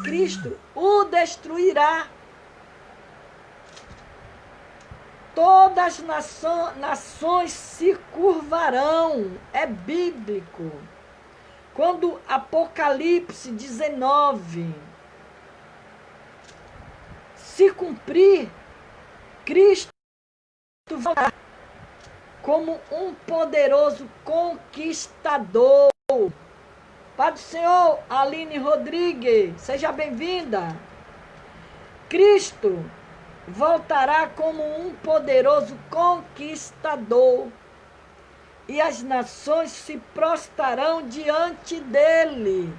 Cristo o destruirá. Todas as nações se curvarão. É bíblico. Quando Apocalipse 19 se cumprir, Cristo voltará como um poderoso conquistador. Pai do Senhor, Aline Rodrigues, seja bem-vinda. Cristo voltará como um poderoso conquistador, e as nações se prostrarão diante dele,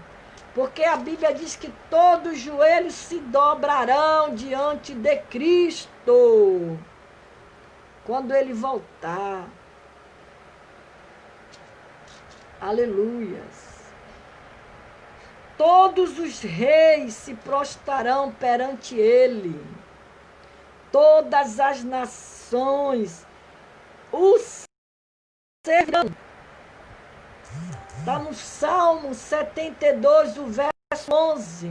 porque a Bíblia diz que todos os joelhos se dobrarão diante de Cristo, quando ele voltar. Aleluias. Todos os reis se prostrarão perante ele. Todas as nações o servirão. Está no Salmo 72, o verso 11.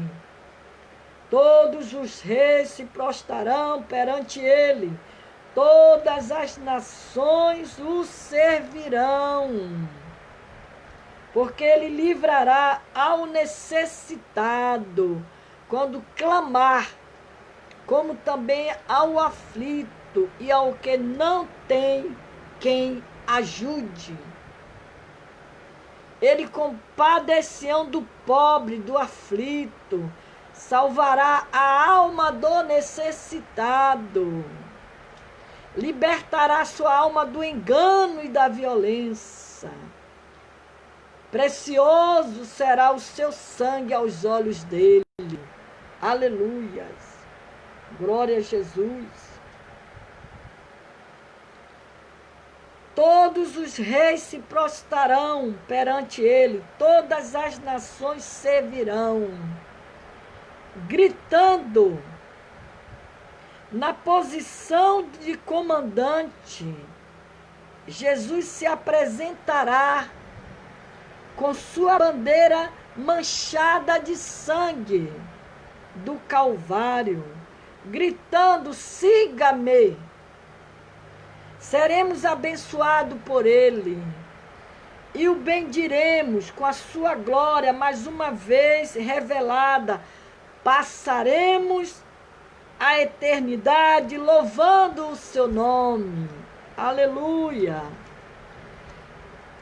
Todos os reis se prostrarão perante ele. Todas as nações o servirão. Porque ele livrará ao necessitado quando clamar, como também ao aflito e ao que não tem quem ajude. Ele compadeceu do pobre, do aflito, salvará a alma do necessitado, libertará sua alma do engano e da violência. Precioso será o seu sangue aos olhos dele. Aleluias. Glória a Jesus. Todos os reis se prostrarão perante ele, todas as nações servirão, gritando, na posição de comandante, Jesus se apresentará com sua bandeira manchada de sangue do Calvário, gritando: siga-me. Seremos abençoados por ele e o bendiremos com a sua glória mais uma vez revelada. Passaremos a eternidade louvando o seu nome. Aleluia.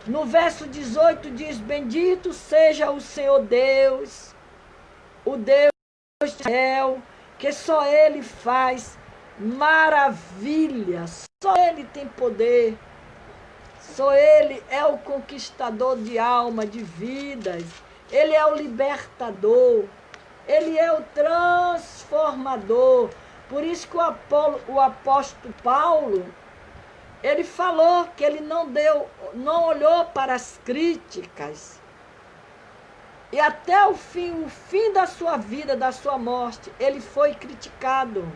No verso 18 diz: bendito seja o Senhor Deus, o Deus de Israel, que só ele faz maravilhas, só ele tem poder, só ele é o conquistador de alma, de vidas, ele é o libertador, ele é o transformador. Por isso que o apóstolo Paulo, ele falou que ele não olhou para as críticas. E até o fim da sua vida, da sua morte, ele foi criticado.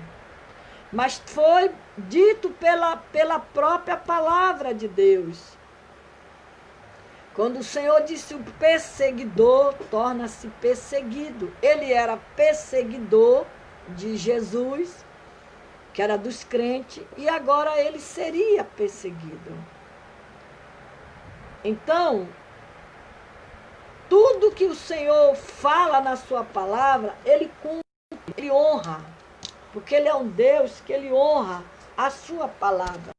mas foi dito pela própria palavra de Deus. Quando o Senhor disse: o perseguidor torna-se perseguido. Ele era perseguidor de Jesus, que era dos crentes, e agora ele seria perseguido. Então, tudo que o Senhor fala na sua palavra, ele cumpre, ele honra, porque ele é um Deus que ele honra a sua palavra.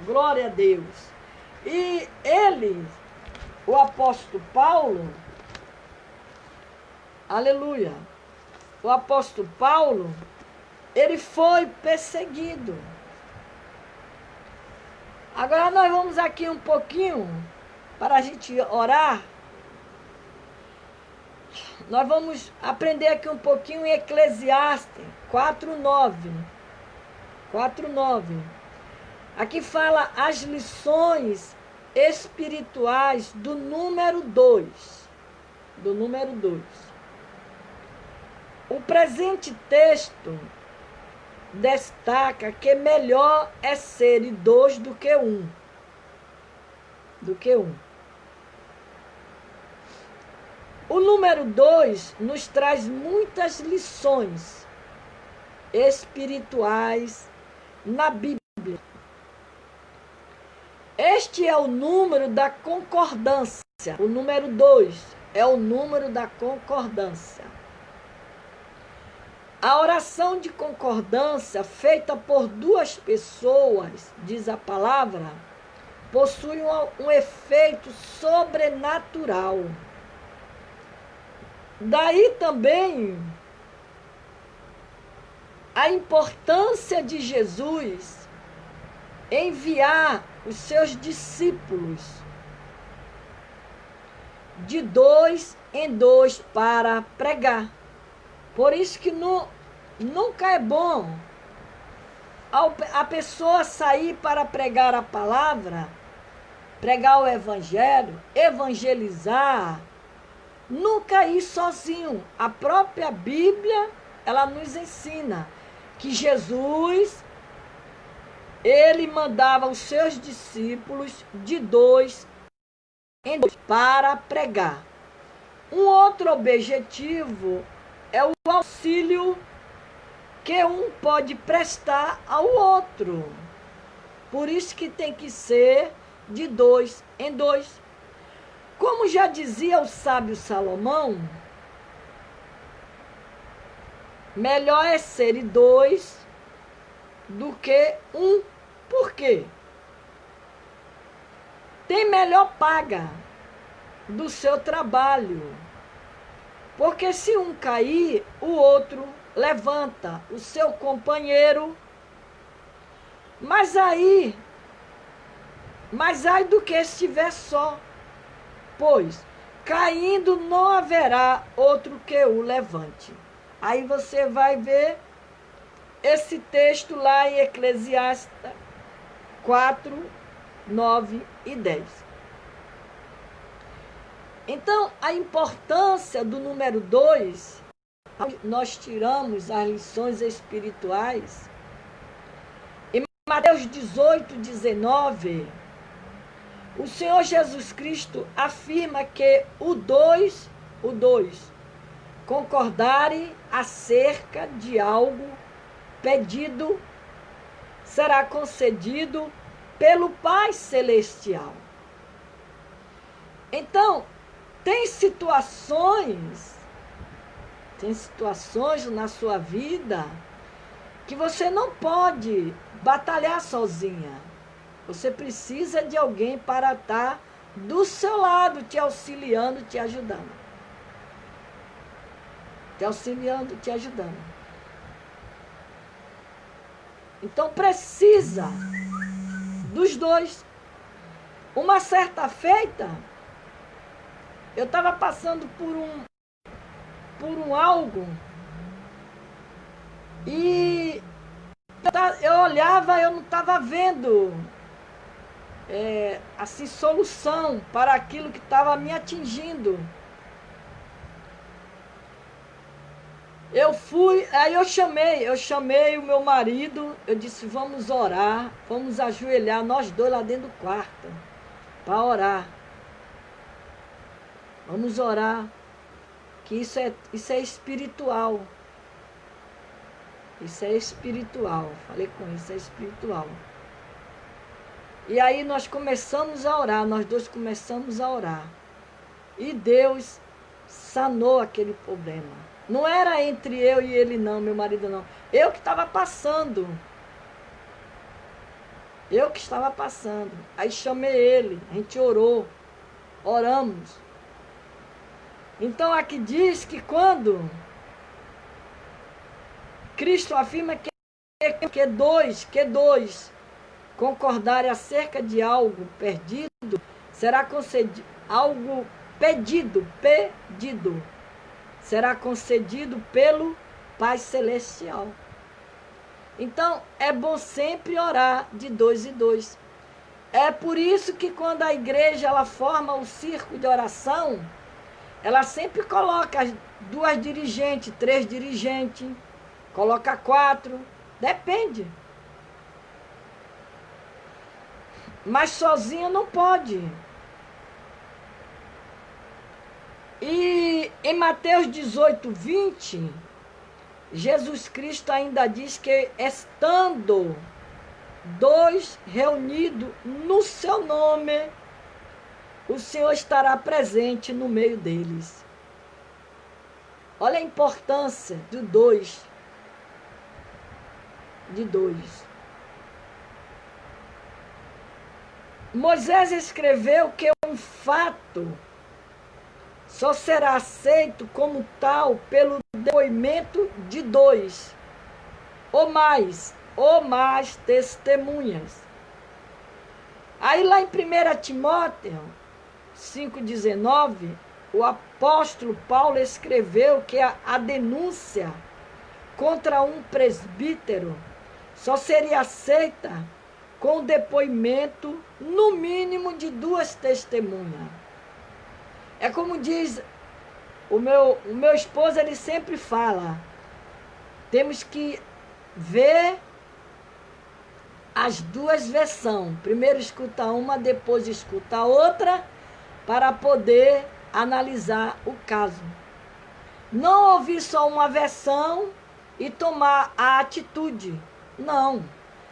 Glória a Deus. E ele, o apóstolo Paulo, aleluia, o apóstolo Paulo, ele foi perseguido. Agora nós vamos aqui um pouquinho, para a gente orar. Nós vamos aprender aqui um pouquinho em Eclesiastes 4:9. 4:9. Aqui fala as lições espirituais do número 2. Do número 2. O presente texto destaca que melhor é ser dois do que um. Do que um. O número 2 nos traz muitas lições espirituais na Bíblia. Este é o número da concordância. O número 2 é o número da concordância. A oração de concordância feita por duas pessoas, diz a palavra, possui um efeito sobrenatural. Daí também a importância de Jesus enviar os seus discípulos de 2 em 2 para pregar. Por isso que nunca é bom a pessoa sair para pregar a palavra, pregar o evangelho, evangelizar, nunca ir sozinho. A própria Bíblia, ela nos ensina que Jesus, ele mandava os seus discípulos de 2 em 2 para pregar. Um outro objetivo é o auxílio que um pode prestar ao outro. Por isso que tem que ser de 2 em 2. Como já dizia o sábio Salomão, melhor é ser 2 do que 1. Por quê? Tem melhor paga do seu trabalho. Porque se um cair, o outro levanta, o seu companheiro. Mas ai do que estiver só, pois caindo não haverá outro que o levante. Aí você vai ver esse texto lá em Eclesiastes 4, 9 e 10. Então, a importância do número 2, nós tiramos as lições espirituais. Em Mateus 18, 19, o Senhor Jesus Cristo afirma que o 2, concordarem acerca de algo pedido, será concedido pelo Pai Celestial. Então, tem situações na sua vida que você não pode batalhar sozinha. Você precisa de alguém para estar do seu lado, te auxiliando, te ajudando. Te auxiliando, te ajudando. Então precisa dos 2. Uma certa feita, eu estava passando por um algo e eu olhava, eu não estava vendo assim, solução para aquilo que estava me atingindo. Aí eu chamei o meu marido, eu disse, vamos orar, vamos ajoelhar, nós dois lá dentro do quarto, para orar. Vamos orar, que isso é espiritual. Isso é espiritual. Falei com ele, isso é espiritual. E aí nós começamos a orar, nós dois começamos a orar. E Deus sanou aquele problema. Não era entre eu e ele não, meu marido não. Eu que estava passando. Eu que estava passando. Aí chamei ele, a gente orou. Oramos. Então aqui diz que quando Cristo afirma que dois concordarem acerca de algo perdido, será concedido, algo pedido, será concedido pelo Pai Celestial. Então, é bom sempre orar de dois em dois. É por isso que quando a igreja ela forma o círculo de oração, ela sempre coloca duas dirigentes, três dirigentes, coloca 4, depende. Mas sozinho não pode. E em Mateus 18, 20, Jesus Cristo ainda diz que estando dois reunidos no seu nome, o Senhor estará presente no meio deles. Olha a importância de dois. Moisés escreveu que um fato só será aceito como tal pelo depoimento de dois ou mais testemunhas. Aí lá em 1 Timóteo 5,19, o apóstolo Paulo escreveu que a denúncia contra um presbítero só seria aceita com o depoimento, no mínimo, de 2 testemunhas. É como diz o meu esposo, ele sempre fala, temos que ver as 2 versões. Primeiro escuta uma, depois escuta a outra, para poder analisar o caso. Não ouvir só uma versão e tomar a atitude. Não.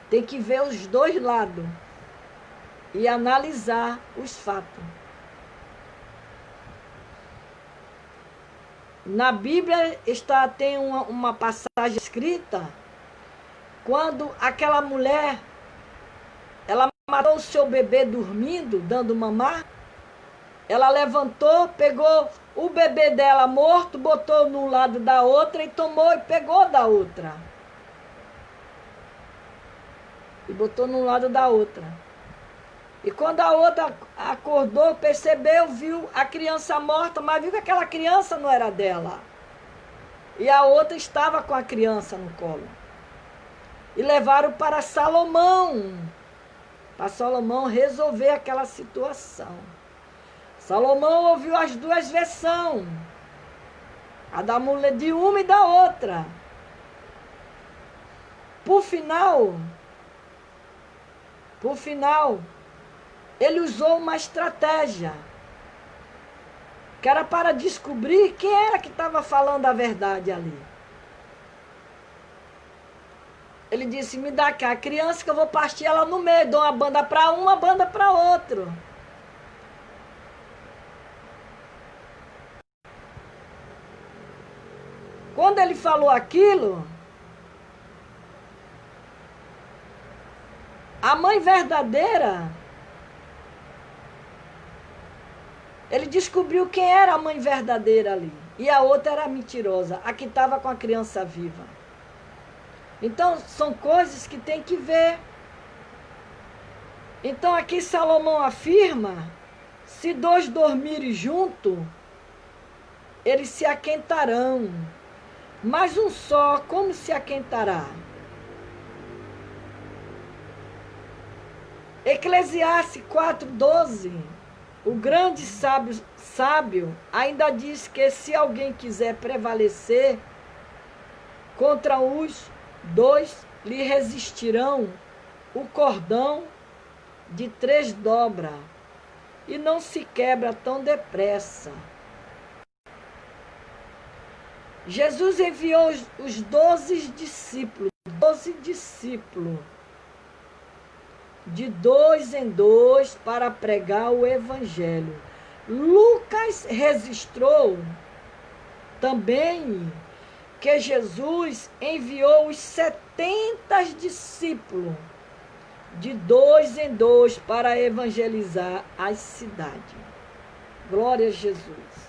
Tem que ver os 2 lados e analisar os fatos. Na Bíblia tem uma passagem escrita quando aquela mulher ela matou o seu bebê dormindo, dando mamar. Ela levantou, pegou o bebê dela morto, botou num lado da outra e tomou e pegou da outra. E botou num lado da outra. E quando a outra acordou, percebeu, viu a criança morta, mas viu que aquela criança não era dela. E a outra estava com a criança no colo. E levaram para Salomão, para Salomão resolver aquela situação. Salomão ouviu as 2 versões, a da mulher de uma e da outra. Por final, ele usou uma estratégia, que era para descobrir quem era que estava falando a verdade ali. Ele disse, me dá cá a criança que eu vou partir ela no meio, dou uma banda para um, uma banda para outro. Quando ele falou aquilo, a mãe verdadeira, ele descobriu quem era a mãe verdadeira ali. E a outra era a mentirosa, a que estava com a criança viva. Então, são coisas que tem que ver. Então, aqui Salomão afirma, se 2 dormirem junto, eles se aquentarão. Mas um só, como se aquentará? Eclesiastes 4:12, o grande sábio ainda diz que se alguém quiser prevalecer, Contra os dois lhe resistirão o cordão de 3 dobras, e não se quebra tão depressa. Jesus enviou os 12 discípulos, de 2 em 2, para pregar o evangelho. Lucas registrou também que Jesus enviou os 70 discípulos, de 2 em 2, para evangelizar as cidades. Glória a Jesus.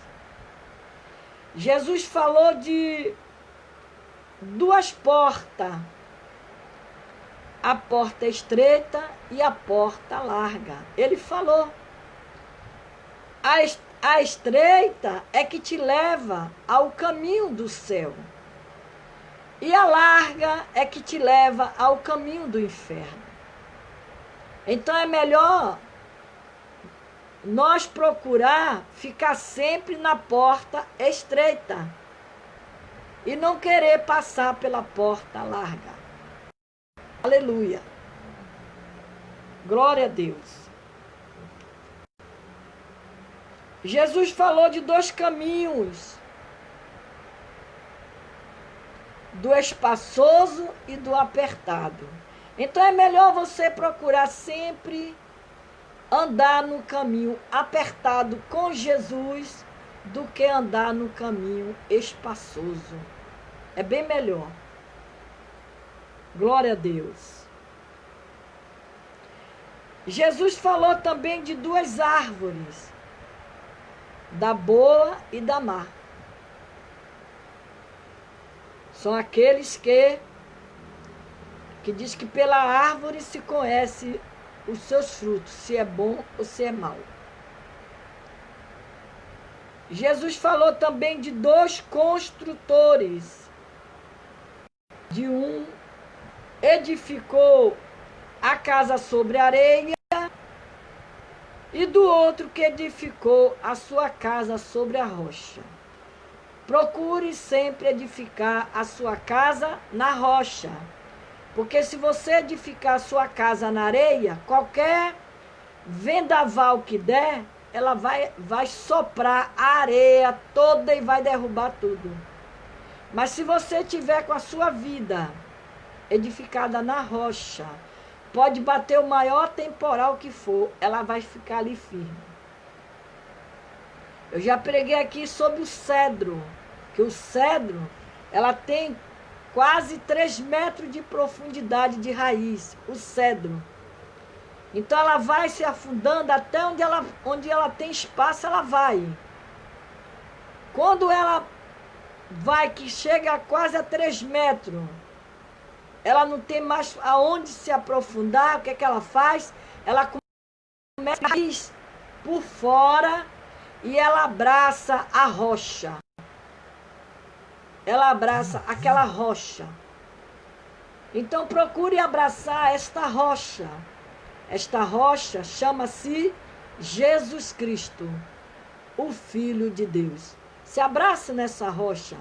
Jesus falou de 2 portas, a porta estreita e a porta larga. Ele falou, a estreita é que te leva ao caminho do céu, e a larga é que te leva ao caminho do inferno. Então é melhor nós procurar ficar sempre na porta estreita e não querer passar pela porta larga. Aleluia. Glória a Deus. Jesus falou de 2 caminhos, do espaçoso e do apertado. Então é melhor você procurar sempre andar no caminho apertado com Jesus do que andar no caminho espaçoso. É bem melhor. Glória a Deus. Jesus falou também de 2 árvores, da boa e da má. São aqueles que diz que pela árvore se conhece os seus frutos, se é bom ou se é mau. Jesus falou também de 2 construtores. De um edificou a casa sobre a areia, e do outro que edificou a sua casa sobre a rocha. Procure sempre edificar a sua casa na rocha. Porque se você edificar a sua casa na areia, qualquer vendaval que der, ela vai soprar a areia toda e vai derrubar tudo. Mas se você tiver com a sua vida edificada na rocha, pode bater o maior temporal que for, ela vai ficar ali firme. Eu já preguei aqui sobre o cedro, que o cedro, ela tem quase 3 metros de profundidade de raiz, o cedro. Então ela vai se afundando até onde ela tem espaço, ela vai. Quando ela vai, que chega quase a 3 metros, ela não tem mais aonde se aprofundar, o que é que ela faz? Ela começa a raiz por fora e ela abraça a rocha. Ela abraça aquela rocha. Então procure abraçar esta rocha. Esta rocha chama-se Jesus Cristo, o Filho de Deus. Se abrace nessa rocha.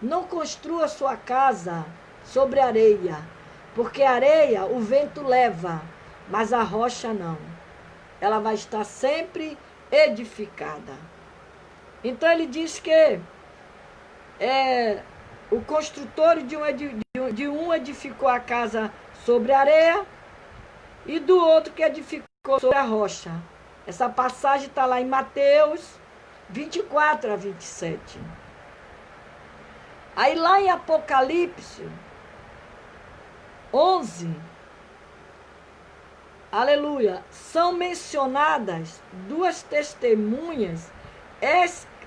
Não construa sua casa sobre areia, porque a areia o vento leva, mas a rocha não. Ela vai estar sempre edificada. Então ele diz que o construtor de um edificou a casa sobre a areia e do outro que edificou sobre a rocha. Essa passagem está lá em Mateus 24 a 27. Aí lá em Apocalipse 11, aleluia, são mencionadas 2 testemunhas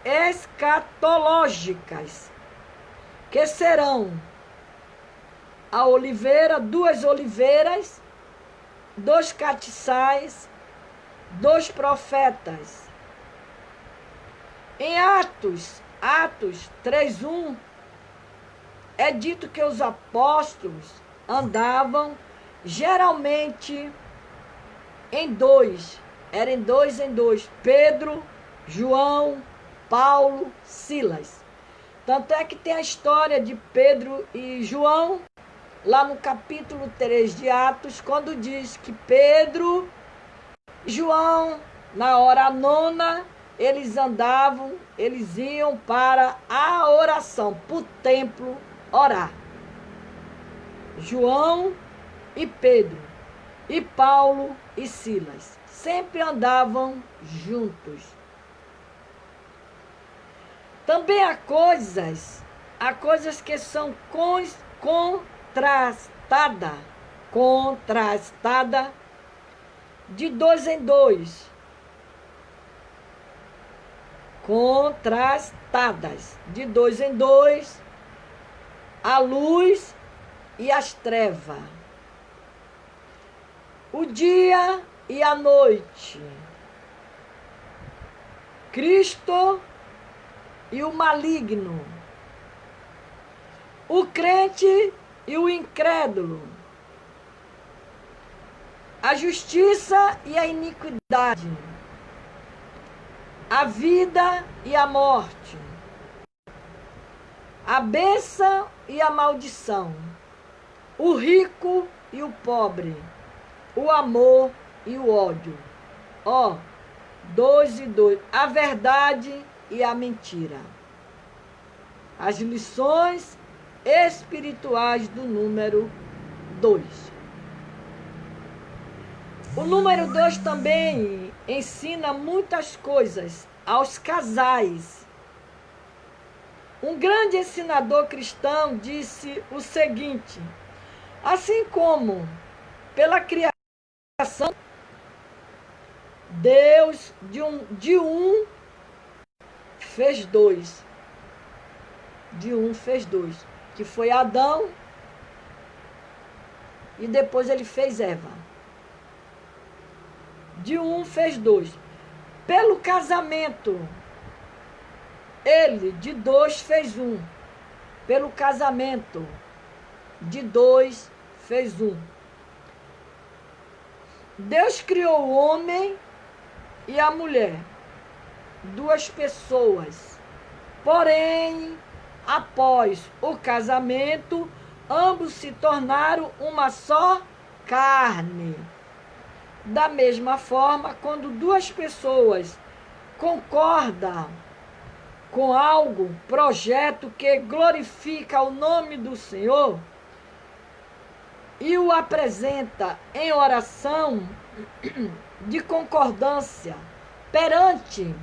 escatológicas, que serão a oliveira, 2 oliveiras, 2 catiçais, 2 profetas. Em Atos 3:1, é dito que os apóstolos andavam geralmente em 2, eram em 2 em 2, Pedro, João, Paulo, Silas. Tanto é que tem a história de Pedro e João, lá no capítulo 3 de Atos, quando diz que Pedro e João, na hora nona, eles iam para a oração, para o templo orar. João e Pedro, e Paulo e Silas, sempre andavam juntos. Também há coisas que são contrastada de 2 em 2. Contrastadas de 2 em 2, a luz e as trevas, o dia e a noite, Cristo e o maligno, o crente e o incrédulo, a justiça e a iniquidade, a vida e a morte, a bênção e a maldição, o rico e o pobre, o amor e o ódio. Ó, 2 e 2, a verdade e a mentira. As lições espirituais do número 2. O número 2 também ensina muitas coisas aos casais. Um grande ensinador cristão disse o seguinte: assim como pela criação, Deus de um fez dois. De um fez dois. Que foi Adão e depois ele fez Eva. De um fez dois. Pelo casamento, ele de 2 fez 1. Pelo casamento, de 2 fez 1. Deus criou o homem e a mulher, 2 pessoas. Porém, após o casamento, ambos se tornaram uma só carne. Da mesma forma, quando 2 pessoas concordam com algo, projeto que glorifica o nome do Senhor e o apresenta em oração de concordância perante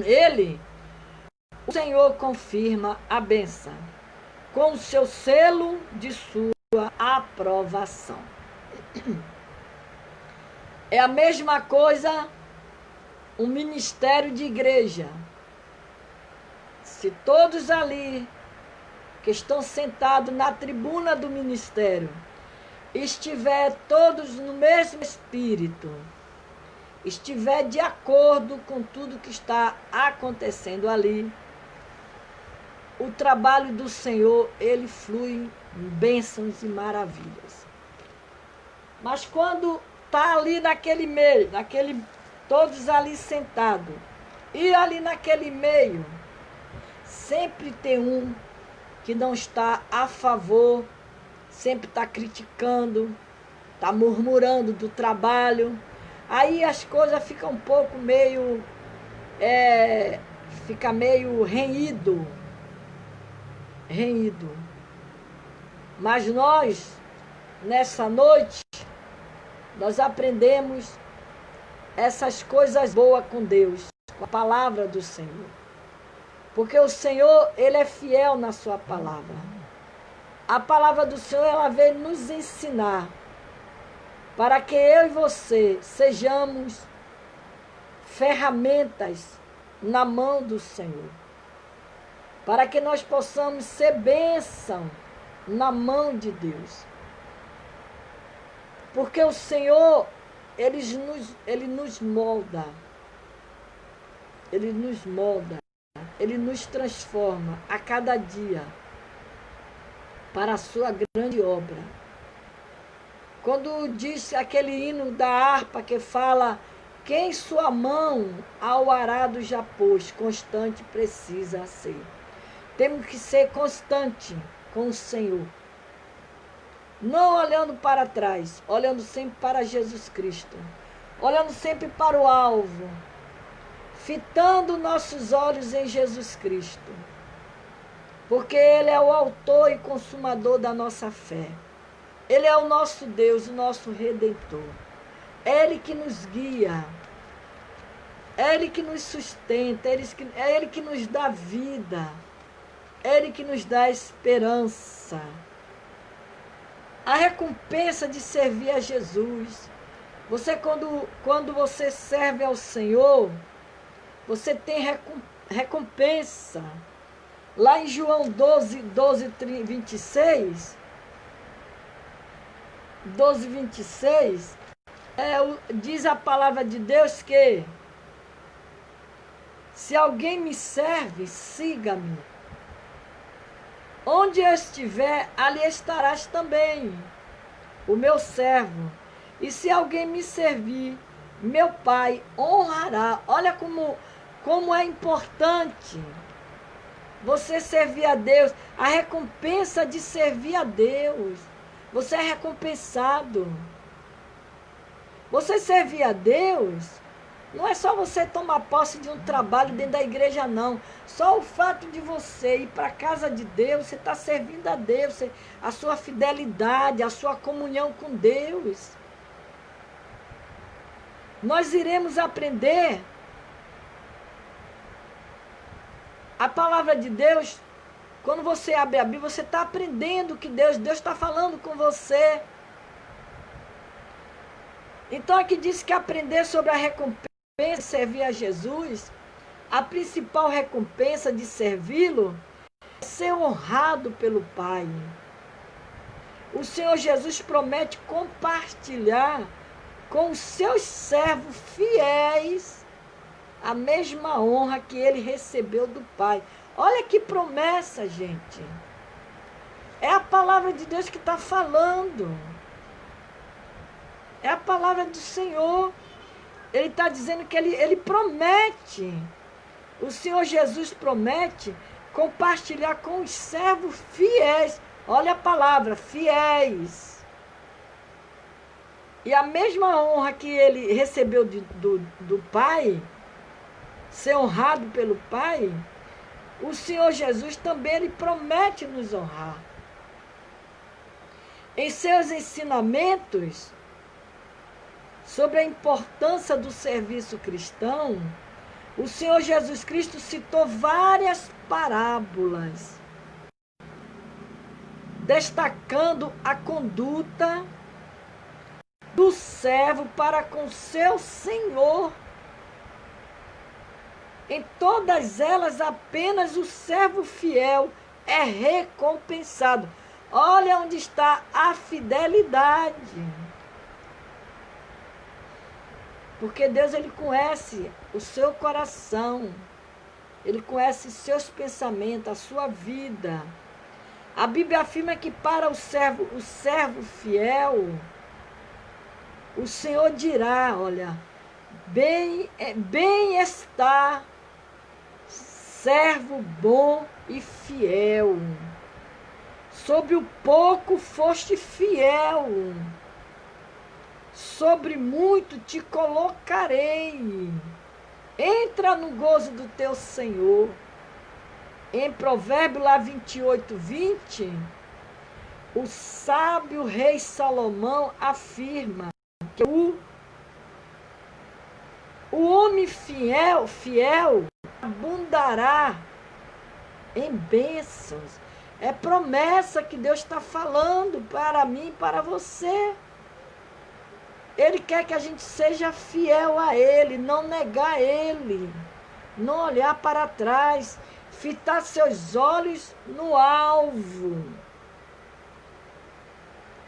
ele, o Senhor confirma a bênção com o seu selo de sua aprovação. É a mesma coisa um ministério de igreja. Se todos ali que estão sentados na tribuna do ministério estiver todos no mesmo espírito, estiver de acordo com tudo que está acontecendo ali, o trabalho do Senhor, ele flui em bênçãos e maravilhas. Mas quando está ali naquele meio, todos ali sentados, e ali naquele meio, sempre tem um que não está a favor, sempre está criticando, está murmurando do trabalho. Aí as coisas ficam um pouco meio, fica meio renhido. Mas nós, nessa noite, nós aprendemos essas coisas boas com Deus, com a palavra do Senhor. Porque o Senhor, ele é fiel na sua palavra. A palavra do Senhor, ela veio nos ensinar para que eu e você sejamos ferramentas na mão do Senhor. Para que nós possamos ser bênção na mão de Deus. Porque o Senhor, Ele nos molda. Ele nos molda. Ele nos transforma a cada dia para a sua grande obra. Quando diz aquele hino da harpa que fala Quem sua mão ao arado já pôs, constante precisa ser. Temos que ser constante com o Senhor. Não olhando para trás, olhando sempre para Jesus Cristo. Olhando sempre para o alvo. Fitando nossos olhos em Jesus Cristo. Porque Ele é o autor e consumador da nossa fé. Ele é o nosso Deus, o nosso Redentor. É Ele que nos guia. É Ele que nos sustenta. É Ele que nos dá vida. É Ele que nos dá esperança. A recompensa de servir a Jesus. Você, quando você serve ao Senhor, você tem recompensa. Lá em João 12, 26, diz a palavra de Deus que se alguém me serve, siga-me. Onde eu estiver, ali estarás também, o meu servo. E se alguém me servir, meu Pai honrará. Olha como é importante você servir a Deus. A recompensa de servir a Deus. Você é recompensado. Você servir a Deus não é só você tomar posse de um trabalho dentro da igreja, não. Só o fato de você ir para a casa de Deus, você está servindo a Deus. A sua fidelidade, a sua comunhão com Deus. Nós iremos aprender a palavra de Deus. Quando você abre a Bíblia, você está aprendendo que Deus está falando com você. Então aqui diz que aprender sobre a recompensa de servir a Jesus, a principal recompensa de servi-lo é ser honrado pelo Pai. O Senhor Jesus promete compartilhar com os seus servos fiéis a mesma honra que ele recebeu do Pai. Olha que promessa, gente. É a palavra de Deus que está falando. É a palavra do Senhor. Ele está dizendo que ele promete. O Senhor Jesus promete compartilhar com os servos fiéis. Olha a palavra, fiéis. E a mesma honra que ele recebeu do Pai, ser honrado pelo Pai, o Senhor Jesus também ele promete nos honrar. Em seus ensinamentos sobre a importância do serviço cristão, o Senhor Jesus Cristo citou várias parábolas, destacando a conduta do servo para com seu Senhor. Em todas elas, apenas o servo fiel é recompensado. Olha onde está a fidelidade. Porque Deus, ele conhece o seu coração. Ele conhece seus pensamentos, a sua vida. A Bíblia afirma que para o servo fiel, o Senhor dirá, olha, bem está, servo bom e fiel. Sobre o pouco foste fiel, sobre muito te colocarei. Entra no gozo do teu Senhor. Em Provérbio lá 28, 20, o sábio rei Salomão afirma que o homem fiel abundará em bênçãos. É promessa que Deus está falando para mim e para você. Ele quer que a gente seja fiel a Ele, não negar Ele, não olhar para trás, fitar seus olhos no alvo.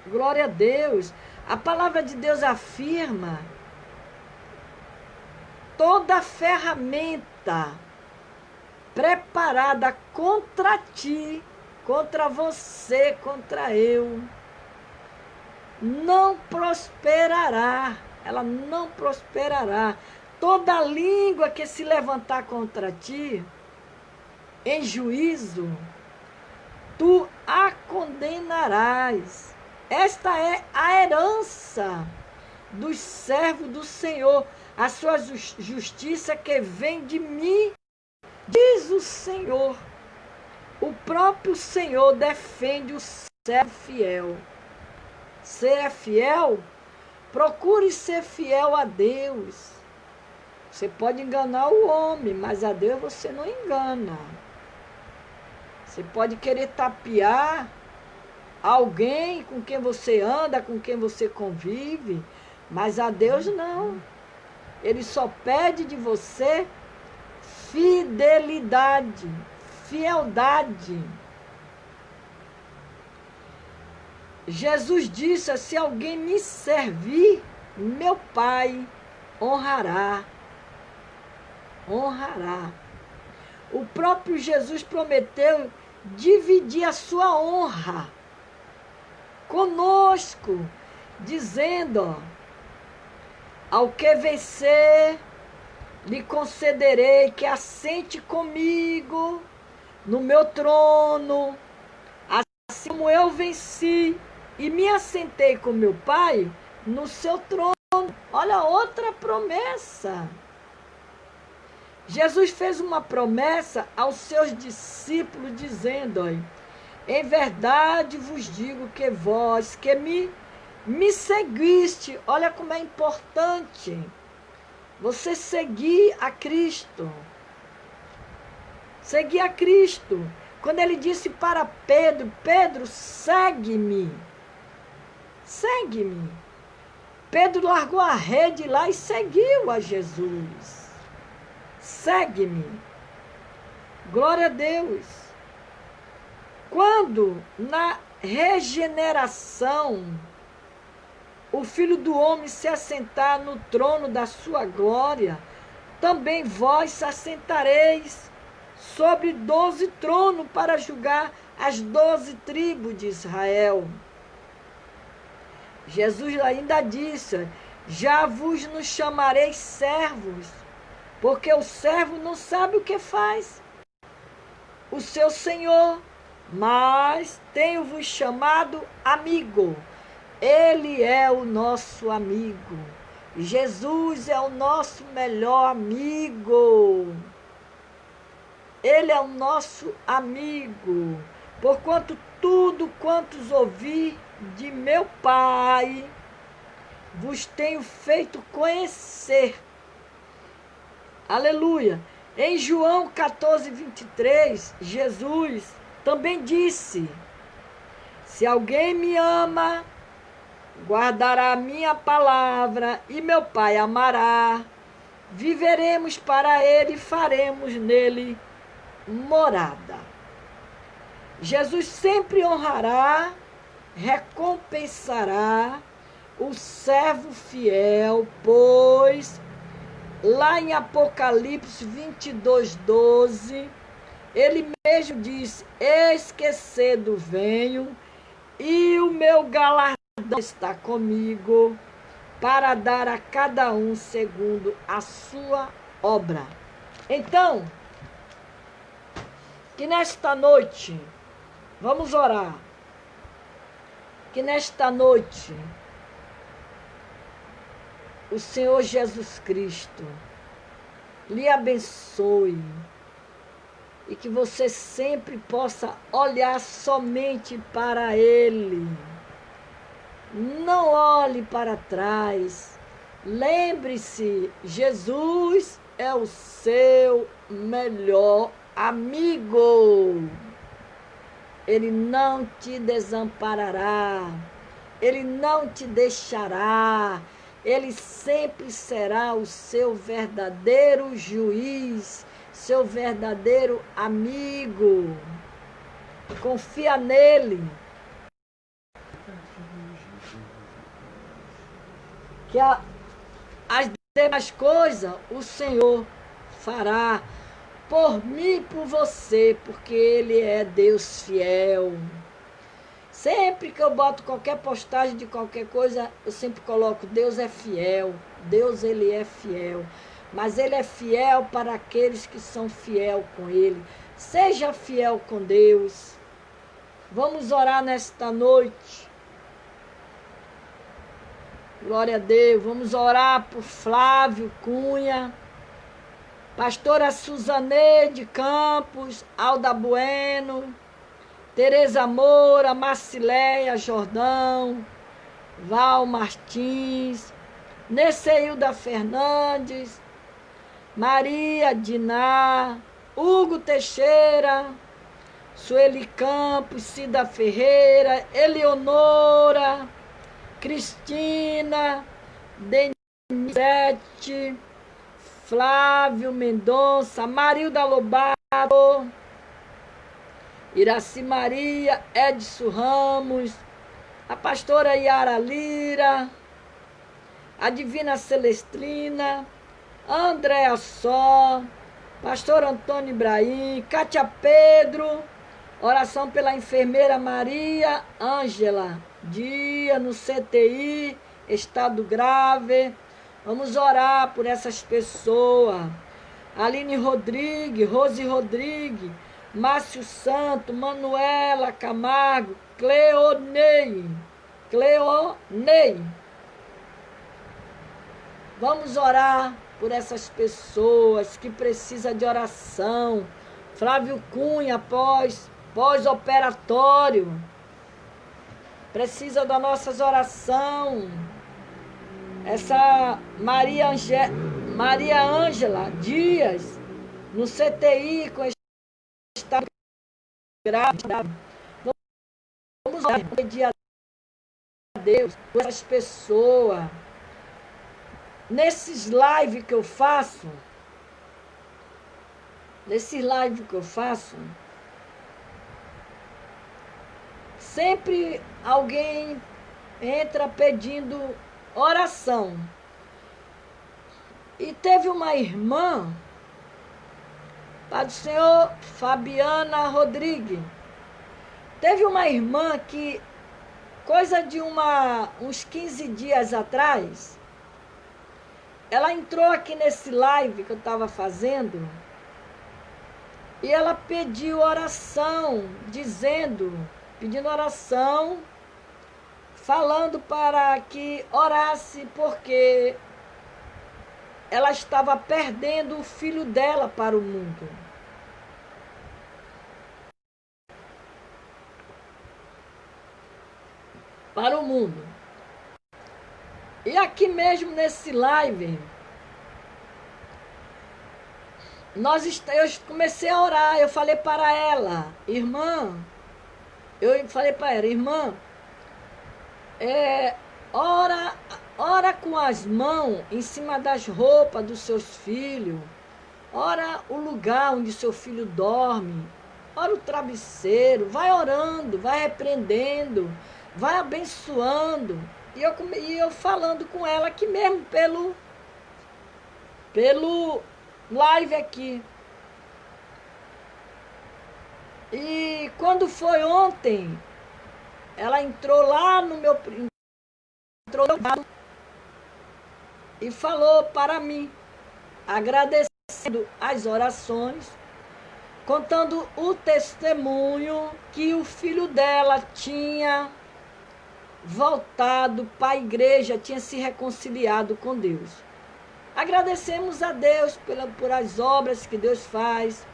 Glória a Deus. A palavra de Deus afirma: toda ferramenta preparada contra ti, contra você, contra eu, não prosperará. ela não prosperará. Toda língua que se levantar contra ti, em juízo, tu a condenarás. Esta é a herança dos servos do Senhor, a sua justiça que vem de mim, diz o Senhor. O próprio Senhor defende o servo fiel. Você é fiel? Procure ser fiel a Deus. Você pode enganar o homem, mas a Deus você não engana. Você pode querer tapear alguém com quem você anda, com quem você convive, mas a Deus não. Ele só pede de você fidelidade, fieldade. Jesus disse: se alguém me servir, meu Pai honrará. Honrará. O próprio Jesus prometeu dividir a sua honra conosco, dizendo: ao que vencer, lhe concederei que assente comigo no meu trono, assim como eu venci e me assentei com meu Pai no seu trono. Olha outra promessa. Jesus fez uma promessa aos seus discípulos, dizendo: em verdade vos digo que vós que me seguiste, olha como é importante você seguir a Cristo. Seguir a Cristo. Quando ele disse para Pedro: Pedro, segue-me. Segue-me. Pedro largou a rede lá e seguiu a Jesus. Segue-me. Glória a Deus. Quando na regeneração o Filho do Homem se assentar no trono da sua glória, também vós se assentareis sobre 12 tronos para julgar as 12 tribos de Israel. Jesus ainda disse: já vos nos chamareis servos, porque o servo não sabe o que faz o seu senhor, mas tenho-vos chamado amigo. Ele é o nosso amigo. Jesus é o nosso melhor amigo. Ele é o nosso amigo. Porquanto tudo quantos ouvi de meu Pai, vos tenho feito conhecer. Aleluia. Em João 14, 23, Jesus também disse: se alguém me ama, guardará a minha palavra, e meu Pai amará. Viveremos para ele e faremos nele morada. Jesus sempre honrará, recompensará o servo fiel, pois lá em Apocalipse 22, 12, ele mesmo diz: eis que cedo venho, e o meu galardão está comigo, para dar a cada um segundo a sua obra. Então, que nesta noite, vamos orar, que nesta noite o Senhor Jesus Cristo lhe abençoe e que você sempre possa olhar somente para Ele. Não olhe para trás. Lembre-se, Jesus é o seu melhor amigo. Ele não te desamparará. Ele não te deixará. Ele sempre será o seu verdadeiro juiz, seu verdadeiro amigo. Confia nele. Que as demais coisas o Senhor fará por mim e por você, porque Ele é Deus fiel. Sempre que eu boto qualquer postagem de qualquer coisa, eu sempre coloco: Deus é fiel, Deus ele é fiel. Mas ele é fiel para aqueles que são fiel com ele. Seja fiel com Deus. Vamos orar nesta noite. Glória a Deus. Vamos orar por Flávio Cunha, pastora Suzaneide Campos, Alda Bueno, Tereza Moura, Marcileia Jordão, Val Martins, Nesseilda Fernandes, Maria Diná, Hugo Teixeira, Sueli Campos, Cida Ferreira, Eleonora, Cristina, Denizete, Flávio Mendonça, Marilda Lobato, Iraci Maria, Edson Ramos, a pastora Yara Lira, a Divina Celestrina, Andréa Só, pastor Antônio Ibrahim, Cátia Pedro, oração pela enfermeira Maria Ângela, dia no CTI, estado grave. Vamos orar por essas pessoas. Aline Rodrigues, Rose Rodrigues, Márcio Santo, Manuela Camargo, Cleonei. Vamos orar por essas pessoas que precisam de oração. Flávio Cunha, pós-operatório, precisa das nossas orações. Essa Maria Ângela Dias, no CTI, com estado grave. Vamos pedir a Deus por essas pessoas. Nesses lives que eu faço, sempre alguém entra pedindo oração. E teve uma irmã, Pai do Senhor, Fabiana Rodrigues. Teve uma irmã que, coisa de uns 15 dias atrás, ela entrou aqui nesse live que eu estava fazendo e ela pediu oração, pedindo oração, falando para que orasse, porque ela estava perdendo o filho dela para o mundo. E aqui mesmo nesse live, eu comecei a orar, eu falei para ela, irmã, ora com as mãos em cima das roupas dos seus filhos, ora o lugar onde seu filho dorme, ora o travesseiro, vai orando, vai repreendendo, vai abençoando. E eu falando com ela aqui mesmo pelo live aqui. E quando foi ontem, ela entrou lá no meu e falou para mim, agradecendo as orações, contando o testemunho que o filho dela tinha voltado para a igreja, tinha se reconciliado com Deus. Agradecemos a Deus por as obras que Deus faz,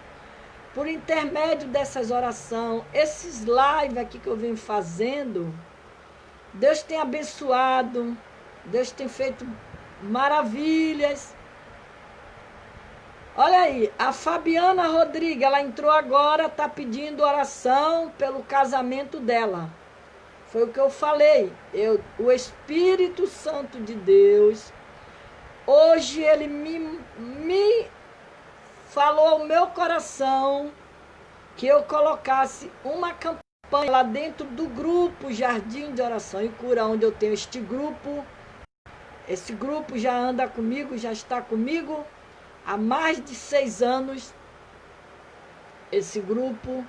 por intermédio dessas orações, esses lives aqui que eu venho fazendo, Deus tem abençoado, Deus tem feito maravilhas. Olha aí, a Fabiana Rodrigues, ela entrou agora, está pedindo oração pelo casamento dela. Foi o que eu falei. O Espírito Santo de Deus, hoje ele me falou ao meu coração que eu colocasse uma campanha lá dentro do grupo Jardim de Oração e Cura, onde eu tenho este grupo. Esse grupo já anda comigo, já está comigo há mais de 6 anos. Esse grupo.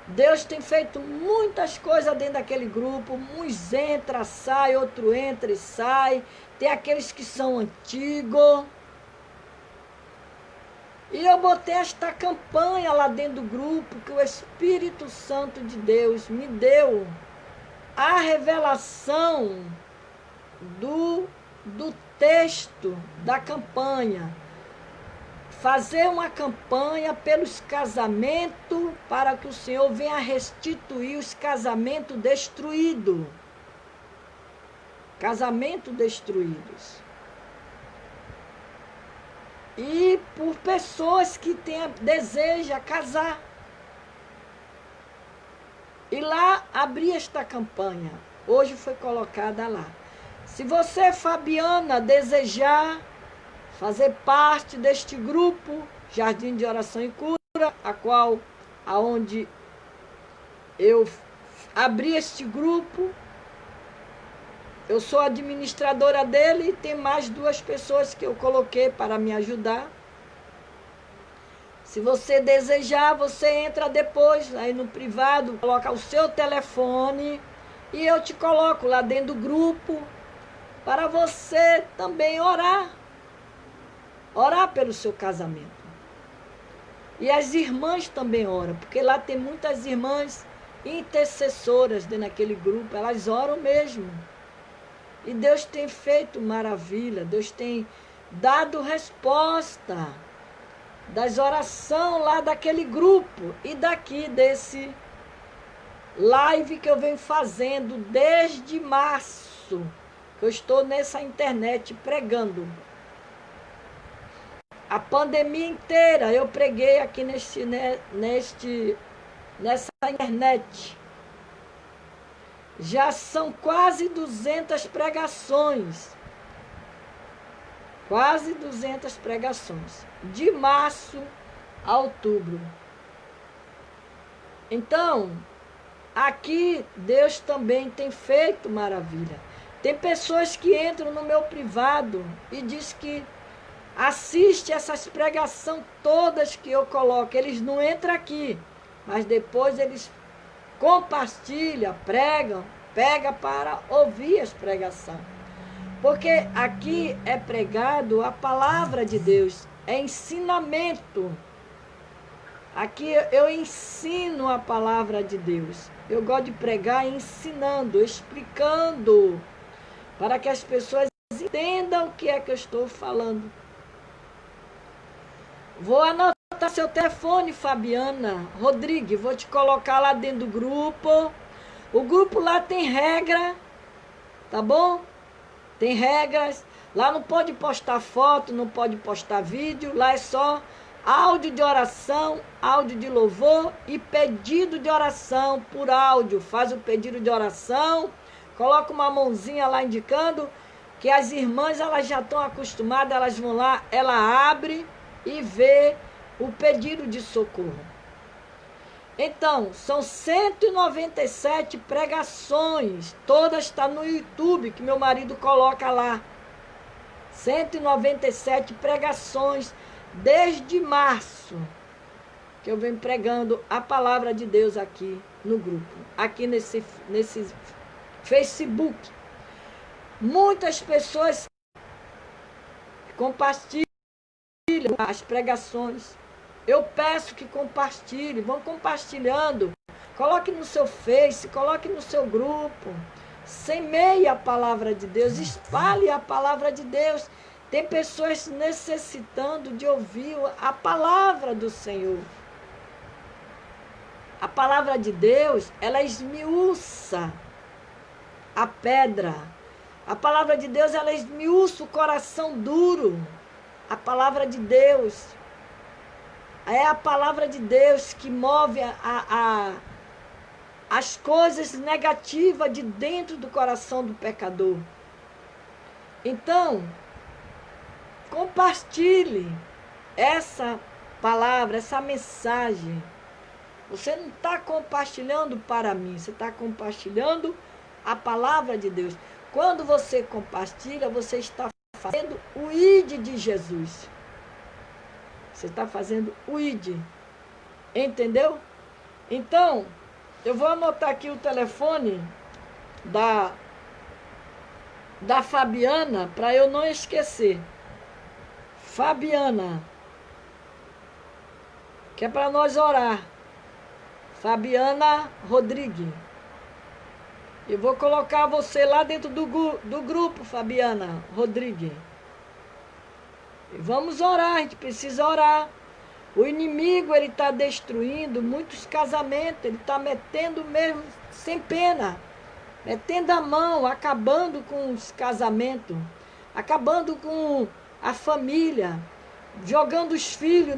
Deus tem feito muitas coisas dentro daquele grupo. Uns entra, sai, outro entra e sai. Tem aqueles que são antigos. E eu botei esta campanha lá dentro do grupo, que o Espírito Santo de Deus me deu a revelação do texto da campanha. Fazer uma campanha pelos casamentos, para que o Senhor venha restituir os casamentos destruídos. Casamentos destruídos. E por pessoas que desejam casar. E lá abri esta campanha. Hoje foi colocada lá. Se você, Fabiana, desejar fazer parte deste grupo, Jardim de Oração e Cura, aonde eu abri este grupo, eu sou administradora dele e tem mais 2 pessoas que eu coloquei para me ajudar. Se você desejar, você entra depois, aí no privado, coloca o seu telefone e eu te coloco lá dentro do grupo para você também orar. Orar pelo seu casamento. E as irmãs também oram, porque lá tem muitas irmãs intercessoras dentro daquele grupo, elas oram mesmo. E Deus tem feito maravilha, Deus tem dado resposta das orações lá daquele grupo e daqui desse live que eu venho fazendo desde março, que eu estou nessa internet pregando. A pandemia inteira eu preguei aqui nessa internet. Já são quase 200 pregações. Quase 200 pregações. De março a outubro. Então, aqui Deus também tem feito maravilha. Tem pessoas que entram no meu privado e diz que assiste essas pregações todas que eu coloco. Eles não entram aqui, mas depois eles compartilham, pega para ouvir as pregações. Porque aqui é pregado a palavra de Deus, é ensinamento. Aqui eu ensino a palavra de Deus. Eu gosto de pregar ensinando, explicando, para que as pessoas entendam o que é que eu estou falando. Vou anotar seu telefone, Fabiana Rodrigues, vou te colocar lá dentro do grupo. O grupo lá tem regra, tá bom? Tem regras. Lá não pode postar foto, não pode postar vídeo. Lá é só áudio de oração, áudio de louvor e pedido de oração por áudio. Faz o pedido de oração, coloca uma mãozinha lá indicando que as irmãs elas já estão acostumadas, elas vão lá, ela abre e vê o pedido de socorro. Então, são 197 pregações, todas estão no YouTube, que meu marido coloca lá. 197 pregações, desde março, que eu venho pregando a palavra de Deus aqui no grupo, aqui nesse Facebook. Muitas pessoas compartilham as pregações. Eu peço que compartilhe, vão compartilhando. Coloque no seu Face, coloque no seu grupo. Semeie a palavra de Deus, espalhe a palavra de Deus. Tem pessoas necessitando de ouvir a palavra do Senhor. A palavra de Deus, ela esmiuça a pedra. A palavra de Deus, ela esmiuça o coração duro. A palavra de Deus é a palavra de Deus que move as coisas negativas de dentro do coração do pecador. Então, compartilhe essa palavra, essa mensagem. Você não está compartilhando para mim, você está compartilhando a palavra de Deus. Quando você compartilha, você está fazendo o ID de Jesus. Você está fazendo o ID. Entendeu? Então, eu vou anotar aqui o telefone da Fabiana, para eu não esquecer. Fabiana, que é para nós orar. Fabiana Rodrigues. Eu vou colocar você lá dentro do grupo, Fabiana Rodrigues. E vamos orar, a gente precisa orar. O inimigo, ele está destruindo muitos casamentos, ele está metendo mesmo sem pena, metendo a mão, acabando com os casamentos, acabando com a família, jogando os filhos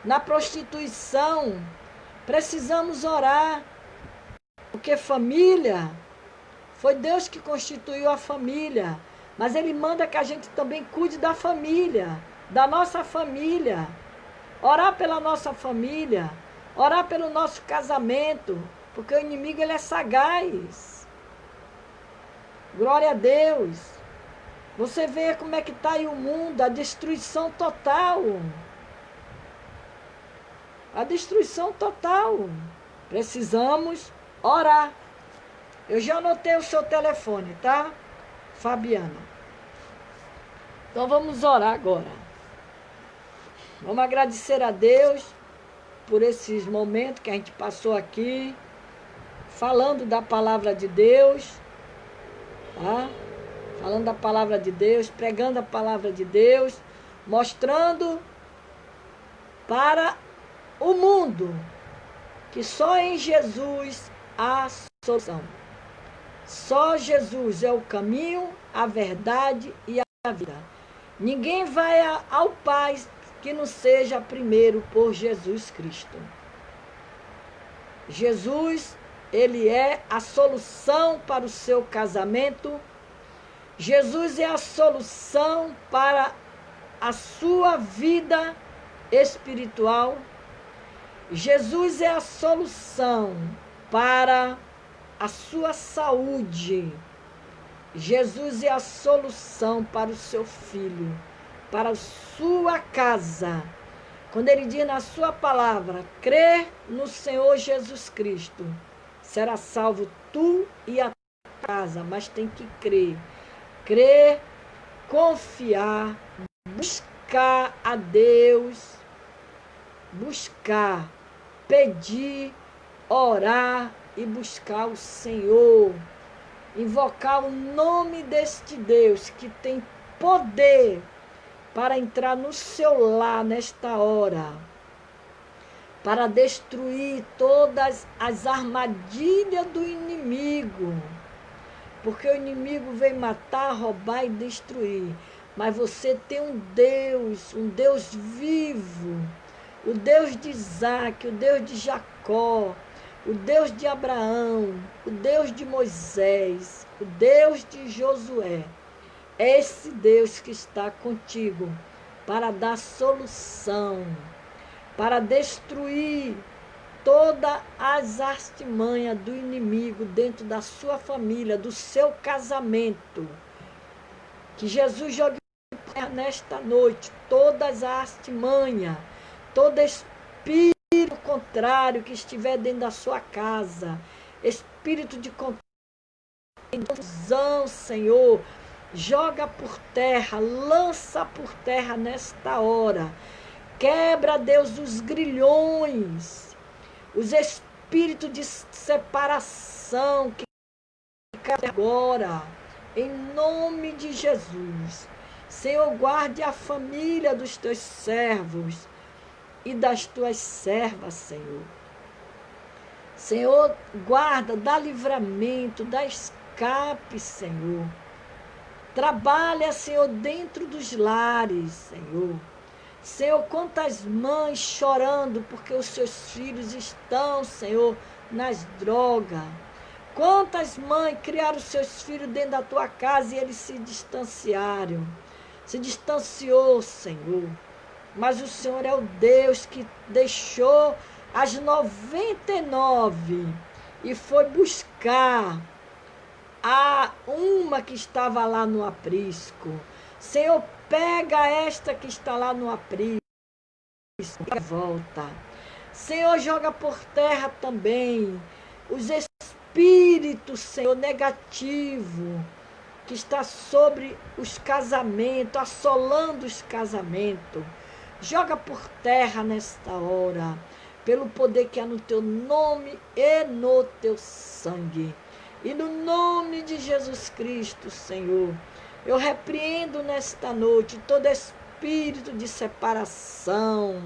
na prostituição. Precisamos orar, porque família, foi Deus que constituiu a família, mas Ele manda que a gente também cuide da família, da nossa família, orar pela nossa família, orar pelo nosso casamento, porque o inimigo, ele é sagaz. Glória a Deus. Você vê como é que está aí o mundo, a destruição total. A destruição total. Precisamos orar. Eu já anotei o seu telefone, tá, Fabiana? Então vamos orar agora. Vamos agradecer a Deus por esses momentos que a gente passou aqui, falando da palavra de Deus, tá? Falando da palavra de Deus, pregando a palavra de Deus, mostrando para o mundo que só em Jesus há solução. Só Jesus é o caminho, a verdade e a vida. Ninguém vai ao Pai que não seja primeiro por Jesus Cristo. Jesus, ele é a solução para o seu casamento. Jesus é a solução para a sua vida espiritual. Jesus é a solução para a sua saúde. Jesus é a solução para o seu filho, para a sua casa. Quando ele diz na sua palavra, crê no Senhor Jesus Cristo, será salvo tu e a tua casa, mas tem que crer. Crer, confiar, buscar a Deus, buscar, pedir, orar e buscar o Senhor. Invocar o nome deste Deus que tem poder para entrar no seu lar nesta hora, para destruir todas as armadilhas do inimigo, porque o inimigo vem matar, roubar e destruir, mas você tem um Deus vivo, o Deus de Isaac, o Deus de Jacó, o Deus de Abraão, o Deus de Moisés, o Deus de Josué. É esse Deus que está contigo para dar solução, para destruir todas as artimanhas do inimigo dentro da sua família, do seu casamento. Que Jesus jogue nesta noite todas as artimanhas, todo espírito contrário que estiver dentro da sua casa, espírito de confusão, Senhor, joga por terra, lança por terra nesta hora. Quebra, Deus, os grilhões, os espíritos de separação que caem agora, em nome de Jesus. Senhor, guarde a família dos teus servos e das tuas servas, Senhor. Senhor, guarda, dá livramento, dá escape, Senhor. Trabalha, Senhor, dentro dos lares, Senhor. Senhor, quantas mães chorando porque os seus filhos estão, Senhor, nas drogas. Quantas mães criaram os seus filhos dentro da tua casa e eles se distanciaram. Se distanciou, Senhor. Mas o Senhor é o Deus que deixou as 99 e foi buscar a uma que estava lá no aprisco. Senhor, pega esta que está lá no aprisco e volta. Senhor, joga por terra também os espíritos, Senhor, negativo que está sobre os casamentos, assolando os casamentos. Joga por terra nesta hora, pelo poder que há no teu nome e no teu sangue. E no nome de Jesus Cristo, Senhor, eu repreendo nesta noite todo espírito de separação,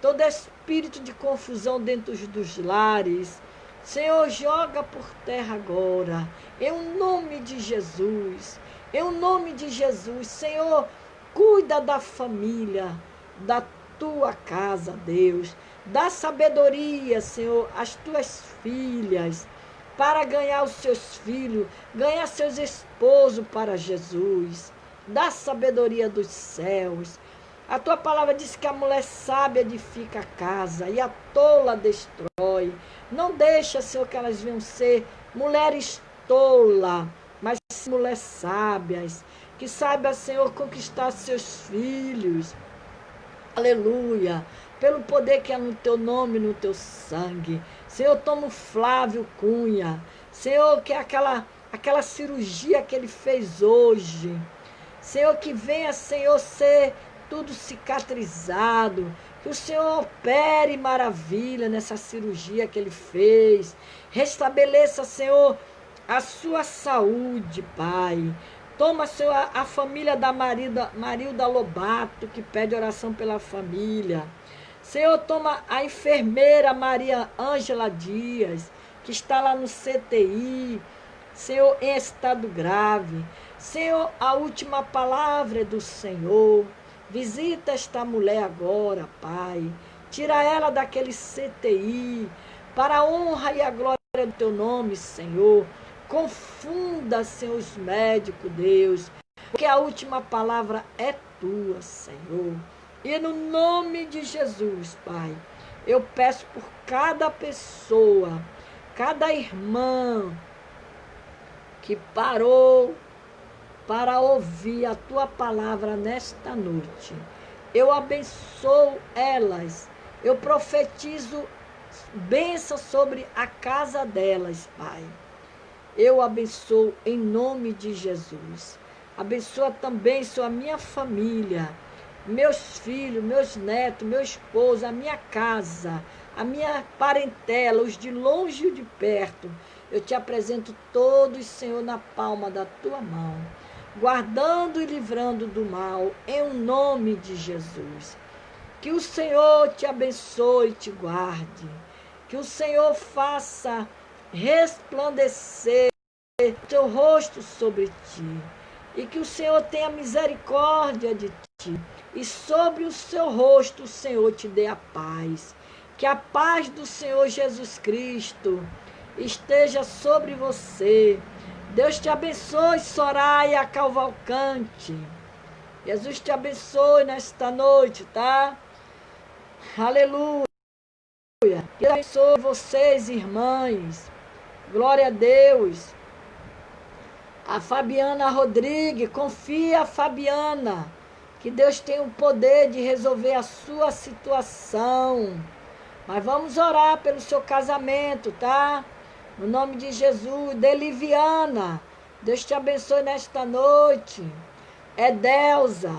todo espírito de confusão dentro dos lares. Senhor, joga por terra agora, em nome de Jesus, em nome de Jesus. Senhor, cuida da família, da tua casa, Deus. Dá sabedoria, Senhor, às tuas filhas, para ganhar os seus filhos, ganhar seus esposos para Jesus. Dá sabedoria dos céus. A tua palavra diz que a mulher sábia edifica a casa e a tola destrói. Não deixa, Senhor, que elas venham ser mulheres tolas, mas mulheres sábias, que saibam, Senhor, conquistar seus filhos. Aleluia. Pelo poder que é no teu nome, no teu sangue. Senhor, toma o Flávio Cunha. Senhor, que é aquela cirurgia que ele fez hoje. Senhor, que venha, Senhor, ser tudo cicatrizado. Que o Senhor opere maravilha nessa cirurgia que ele fez. Restabeleça, Senhor, a sua saúde, Pai. Toma, Senhor, a família da Marilda Lobato, que pede oração pela família. Senhor, toma a enfermeira Maria Ângela Dias, que está lá no CTI, Senhor, em estado grave. Senhor, a última palavra é do Senhor. Visita esta mulher agora, Pai. Tira ela daquele CTI, para a honra e a glória do teu nome, Senhor. Confunda, Senhor, os médicos, Deus, porque a última palavra é tua, Senhor. E no nome de Jesus, Pai, eu peço por cada pessoa, cada irmã que parou para ouvir a tua palavra nesta noite. Eu abençoo elas, eu profetizo bênção sobre a casa delas, Pai. Eu abençoo em nome de Jesus. Abençoa também, Senhor, a minha família, meus filhos, meus netos, meu esposo, a minha casa, a minha parentela, os de longe e de perto. Eu te apresento todos, Senhor, na palma da tua mão, guardando e livrando do mal, em nome de Jesus. Que o Senhor te abençoe e te guarde. Que o Senhor faça resplandecer o teu rosto sobre ti. E que o Senhor tenha misericórdia de ti. E sobre o seu rosto o Senhor te dê a paz. Que a paz do Senhor Jesus Cristo esteja sobre você. Deus te abençoe, Soraya Cavalcante. Jesus te abençoe nesta noite, tá? Aleluia. Deus abençoe vocês, irmãs. Glória a Deus. A Fabiana Rodrigues, confia, Fabiana, que Deus tem o poder de resolver a sua situação. Mas vamos orar pelo seu casamento, tá? No nome de Jesus. Deliviana, Deus te abençoe nesta noite. Edelza,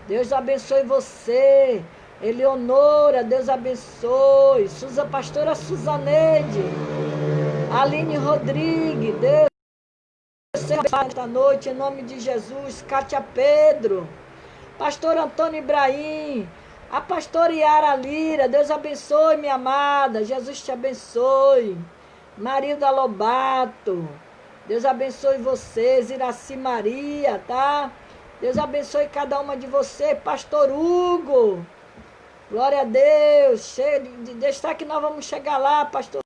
Deus abençoe você. Eleonora, Deus abençoe. Pastora Suzaneide, Aline Rodrigues, Deus abençoe nesta noite, em nome de Jesus. Cátia Pedro, pastor Antônio Ibrahim, a pastora Yara Lira, Deus abençoe, minha amada. Jesus te abençoe. Marilda Lobato, Deus abençoe vocês. Iraci Maria, tá? Deus abençoe cada uma de vocês. Pastor Hugo, glória a Deus. Deixa que nós vamos chegar lá, pastor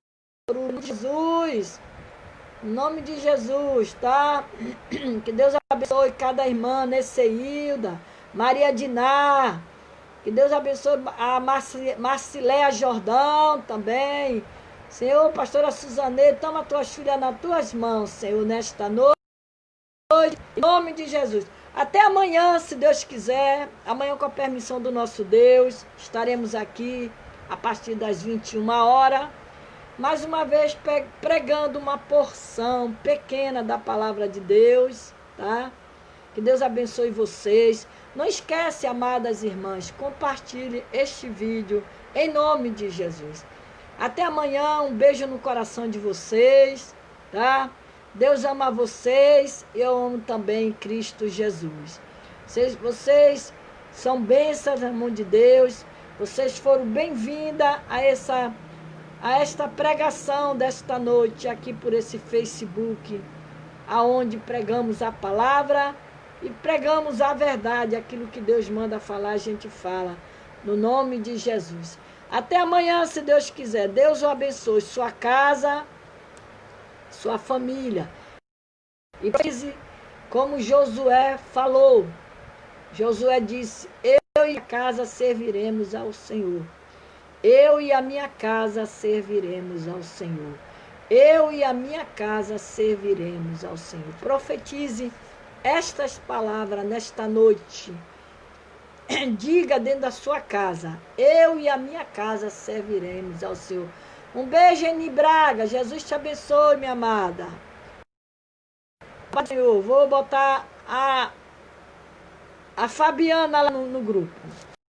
Hugo. Jesus, em nome de Jesus, tá? Que Deus abençoe cada irmã, Neceilda, Maria Diná. Que Deus abençoe a Marciléia Jordão também. Senhor, pastora Suzane, toma tuas filhas nas tuas mãos, Senhor, nesta noite, em nome de Jesus. Até amanhã, se Deus quiser. Amanhã, com a permissão do nosso Deus, estaremos aqui a partir das 21 horas. Mais uma vez pregando uma porção pequena da palavra de Deus, tá? Que Deus abençoe vocês. Não esquece, amadas irmãs, compartilhe este vídeo em nome de Jesus. Até amanhã, um beijo no coração de vocês, tá? Deus ama vocês e eu amo também Cristo Jesus. Vocês são bênçãos na mão de Deus. Vocês foram bem-vindas a esta pregação desta noite aqui por esse Facebook, aonde pregamos a palavra e pregamos a verdade, aquilo que Deus manda falar, a gente fala, no nome de Jesus. Até amanhã, se Deus quiser. Deus o abençoe, sua casa, sua família. E como Josué falou, Josué disse, eu e a casa serviremos ao Senhor. Eu e a minha casa serviremos ao Senhor. Eu e a minha casa serviremos ao Senhor. Profetize estas palavras nesta noite. Diga dentro da sua casa, eu e a minha casa serviremos ao Senhor. Um beijo, Eni Braga. Jesus te abençoe, minha amada. Senhor, vou botar a Fabiana lá no grupo.